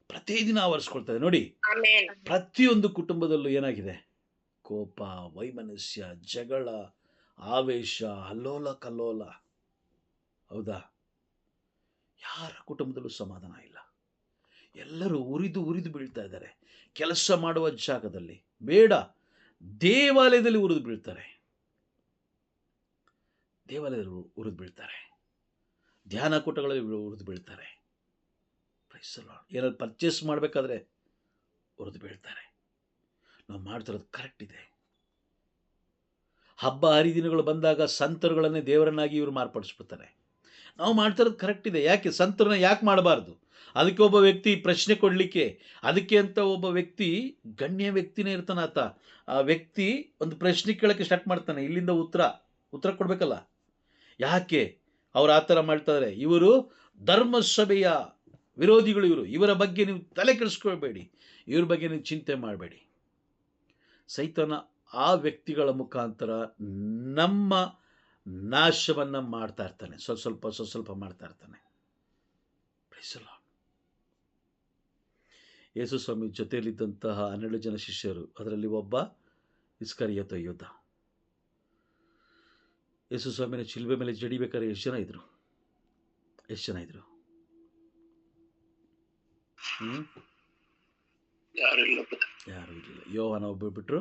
[SPEAKER 1] ಪ್ರತಿದಿನ ಆವರಿಸ್ಕೊಳ್ತಾ ಇದೆ. ನೋಡಿ, ಪ್ರತಿಯೊಂದು ಕುಟುಂಬದಲ್ಲೂ ಏನಾಗಿದೆ? ಕೋಪ, ವೈಮನಸ್ಯ, ಜಗಳ, ಆವೇಶ, ಅಲ್ಲೋಲ ಕಲ್ಲೋಲ. ಹೌದಾ? ಯಾರ ಕುಟುಂಬದಲ್ಲೂ ಸಮಾಧಾನ ಇಲ್ಲ. ಎಲ್ಲರೂ ಉರಿದು ಬೀಳ್ತಾ ಇದ್ದಾರೆ. ಕೆಲಸ ಮಾಡುವ ಜಾಗದಲ್ಲಿ ಬೇಡ, ದೇವಾಲಯದಲ್ಲಿ ಉರಿದು ಬೀಳ್ತಾರೆ. ಧ್ಯಾನ ಕೂಟಗಳಲ್ಲಿ ಉರಿದು ಬೀಳ್ತಾರೆ. ಏನಾದ್ರು ಪರ್ಚೇಸ್ ಮಾಡಬೇಕಾದ್ರೆ ಉರಿದು ಬೀಳ್ತಾರೆ. ನಾವು ಮಾಡ್ತಿರೋದು ಕರೆಕ್ಟ್ ಇದೆ. ಹಬ್ಬ ಹರಿದಿನಗಳು ಬಂದಾಗ ಸಂತರುಗಳನ್ನೇ ದೇವರನ್ನಾಗಿ ಇವರು ಮಾರ್ಪಡಿಸ್ಬಿಡ್ತಾರೆ. ನಾವು ಮಾಡ್ತಿರೋದು ಕರೆಕ್ಟ್ ಇದೆ. ಯಾಕೆ ಸಂತರನ್ನ ಯಾಕೆ ಮಾಡಬಾರ್ದು? ಅದಕ್ಕೆ ಒಬ್ಬ ವ್ಯಕ್ತಿ ಪ್ರಶ್ನೆ ಕೊಡಲಿಕ್ಕೆ, ಅದಕ್ಕೆ ಅಂತ ಒಬ್ಬ ವ್ಯಕ್ತಿ, ಗಣ್ಯ ವ್ಯಕ್ತಿನೇ ಇರ್ತಾನೆ ಆತ. ಆ ವ್ಯಕ್ತಿ ಒಂದು ಪ್ರಶ್ನೆ ಕೇಳೋಕ್ಕೆ ಸ್ಟಾರ್ಟ್ ಮಾಡ್ತಾನೆ. ಇಲ್ಲಿಂದ ಉತ್ತರ ಕೊಡಬೇಕಲ್ಲ. ಯಾಕೆ ಅವ್ರು ಆ ಥರ ಮಾಡ್ತಾರೆ? ಇವರು ಧರ್ಮಸಭೆಯ ವಿರೋಧಿಗಳು. ಇವರ ಬಗ್ಗೆ ನೀವು ತಲೆ ಕೆಡಿಸ್ಕೊಳ್ಬೇಡಿ, ಇವ್ರ ಬಗ್ಗೆ ನೀವು ಚಿಂತೆ ಮಾಡಬೇಡಿ. ಸೈತಾನ ಆ ವ್ಯಕ್ತಿಗಳ ಮುಖಾಂತರ ನಮ್ಮ ನಾಶವನ್ನು ಮಾಡ್ತಾ ಇರ್ತಾನೆ. ಸ್ವಲ್ಪ ಮಾಡ್ತಾ ಇರ್ತಾನೆ. ಯೇಸು ಸ್ವಾಮಿ ಜೊತೆಯಲ್ಲಿದ್ದಂತಹ 12 ಜನ ಶಿಷ್ಯರು, ಅದರಲ್ಲಿ ಒಬ್ಬ ಇಸ್ಕರಿಯೋತ ಯೋಧ. ಯೇಸು ಸ್ವಾಮಿನ ಶಿಲ್ಬೆ ಮೇಲೆ ಜಡಿಬೇಕಾದ್ರೆ ಎಷ್ಟು ಜನ ಇದ್ರು?
[SPEAKER 2] ಯಾರು
[SPEAKER 1] ಇರಲಿಲ್ಲ. ಯೋಹಾನ ಒಬ್ಬ ಬಿಟ್ಟರು.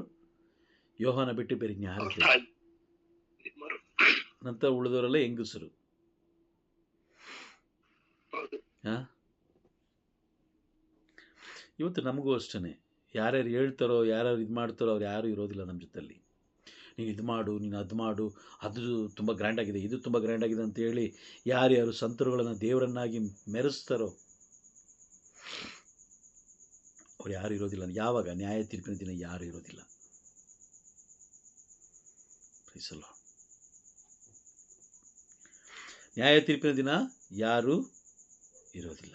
[SPEAKER 1] ಯೋಹಾನ ಬಿಟ್ಟು ಬೇರೆ ಯಾರು ಇಲ್ಲ. ನಂತರ ಉಳಿದವರೆಲ್ಲ ಹೆಂಗಸರು. ಇವತ್ತು ನಮಗೂ ಅಷ್ಟೇ, ಯಾರ್ಯಾರು ಹೇಳ್ತಾರೋ, ಯಾರ್ಯಾರು ಇದು ಮಾಡ್ತಾರೋ ಅವ್ರು ಯಾರೂ ಇರೋದಿಲ್ಲ ನಮ್ಮ ಜೊತೆಯಲ್ಲಿ. ನೀನು ಇದು ಮಾಡು, ನೀನು ಅದು ಮಾಡು, ಅದು ತುಂಬ ಗ್ರ್ಯಾಂಡಾಗಿದೆ, ಇದು ತುಂಬ ಗ್ರ್ಯಾಂಡಾಗಿದೆ ಅಂತೇಳಿ ಯಾರ್ಯಾರು ಸಂತರುಗಳನ್ನು ದೇವರನ್ನಾಗಿ ಮೆರೆಸ್ತಾರೋ ಅವ್ರು ಯಾರು ಇರೋದಿಲ್ಲ. ಯಾವಾಗ? ನ್ಯಾಯ ತೀರ್ಪಿನ ದಿನ ಯಾರೂ ಇರೋದಿಲ್ಲ. ನ್ಯಾಯ ತೀರ್ಪಿನ ದಿನ ಯಾರೂ ಇರೋದಿಲ್ಲ.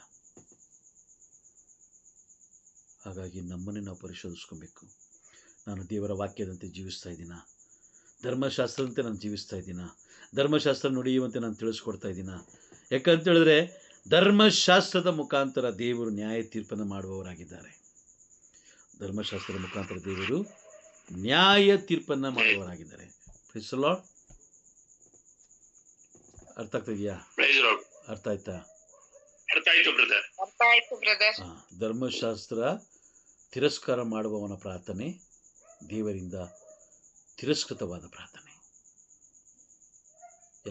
[SPEAKER 1] ಹಾಗಾಗಿ ನಮ್ಮನ್ನೇ ನಾವು ಪರಿಶೋಧಿಸ್ಕೊಬೇಕು. ನಾನು ದೇವರ ವಾಕ್ಯದಂತೆ ಜೀವಿಸ್ತಾ ಇದ್ದೀನಾ? ಧರ್ಮಶಾಸ್ತ್ರದಂತೆ ನಾನು ಜೀವಿಸ್ತಾ ಇದ್ದೀನಾ? ಧರ್ಮಶಾಸ್ತ್ರ ನುಡಿಯುವಂತೆ ನಾನು ತಿಳಿಸ್ಕೊಡ್ತಾ ಇದ್ದೀನಾ? ಯಾಕಂತ ಹೇಳಿದ್ರೆ ಧರ್ಮಶಾಸ್ತ್ರದ ಮುಖಾಂತರ ದೇವರು ನ್ಯಾಯ ತೀರ್ಪನ್ನು ಮಾಡುವವರಾಗಿದ್ದಾರೆ. ಧರ್ಮಶಾಸ್ತ್ರದ ಮುಖಾಂತರ ದೇವರು ನ್ಯಾಯ ತೀರ್ಪನ್ನು ಮಾಡುವವರಾಗಿದ್ದಾರೆ. Price the lord. ಅರ್ಥ ಆಗ್ತಿದೆಯಾ? ಅರ್ಥ ಆಯ್ತಾ? ಧರ್ಮಶಾಸ್ತ್ರ ತಿರಸ್ಕಾರ ಮಾಡುವವನ ಪ್ರಾರ್ಥನೆ ದೇವರಿಂದ ತಿರಸ್ಕೃತವಾದ ಪ್ರಾರ್ಥನೆ.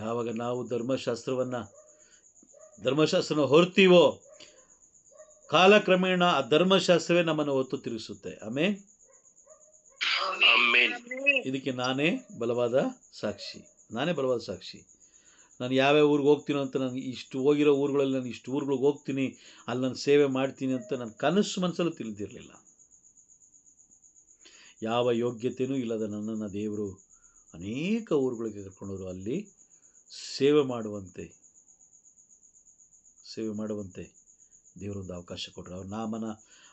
[SPEAKER 1] ಯಾವಾಗ ನಾವು ಧರ್ಮಶಾಸ್ತ್ರನ ಹೊರ್ತೀವೋ ಕಾಲಕ್ರಮೇಣ ಆ ಧರ್ಮಶಾಸ್ತ್ರವೇ ನಮ್ಮನ್ನು ಹೊತ್ತು ತಿರುಗಿಸುತ್ತೆ. ಆಮೇನ್. ಇದಕ್ಕೆ ನಾನೇ ಬಲವಾದ ಸಾಕ್ಷಿ. ನಾನು ಯಾವ್ಯಾವ ಊರಿಗೆ ಹೋಗ್ತೀನೋ ಅಂತ, ನಾನು ಇಷ್ಟು ಹೋಗಿರೋ ಊರುಗಳಲ್ಲಿ ನಾನು ಇಷ್ಟು ಊರುಗಳಿಗೆ ಹೋಗ್ತೀನಿ, ಅಲ್ಲಿ ನಾನು ಸೇವೆ ಮಾಡ್ತೀನಿ ಅಂತ ನನ್ನ ಕನಸು ಮನಸ್ಸಲ್ಲೂ ತಿಳಿದಿರಲಿಲ್ಲ. ಯಾವ ಯೋಗ್ಯತೆಯೂ ಇಲ್ಲದ ನನ್ನನ್ನು ದೇವರು ಅನೇಕ ಊರುಗಳಿಗೆ ಕರ್ಕೊಂಡವರು ಅಲ್ಲಿ ಸೇವೆ ಮಾಡುವಂತೆ ದೇವರೊಂದು ಅವಕಾಶ ಕೊಟ್ಟರು. ಅವ್ರ ನಾಮನ,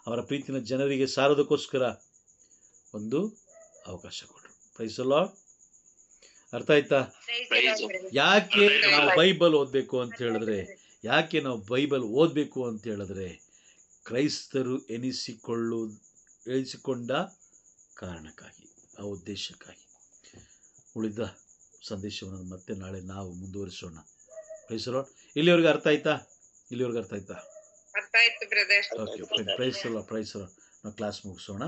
[SPEAKER 1] ಅವರ ಪ್ರೀತಿನ ಜನರಿಗೆ ಸಾರೋದಕ್ಕೋಸ್ಕರ ಒಂದು ಅವಕಾಶ ಕೊಟ್ಟರು. Praise the lord. ಅರ್ಥ ಆಯ್ತಾ? ಯಾಕೆ ನಾವು ಬೈಬಲ್ ಓದಬೇಕು ಅಂತ ಹೇಳಿದ್ರೆ ಕ್ರೈಸ್ತರು ಎನಿಸಿಕೊಂಡ ಕಾರಣಕ್ಕಾಗಿ, ಆ ಉದ್ದೇಶಕ್ಕಾಗಿ. ಉಳಿದ ಸಂದೇಶವನ್ನು ಮತ್ತೆ ನಾಳೆ ನಾವು ಮುಂದುವರಿಸೋಣ. Praise the lord. ಇಲ್ಲಿವರೆಗೆ ಅರ್ಥ ಆಯ್ತಾ? Okay, praise the lord. ನಾವು ಕ್ಲಾಸ್ ಮುಗಿಸೋಣ.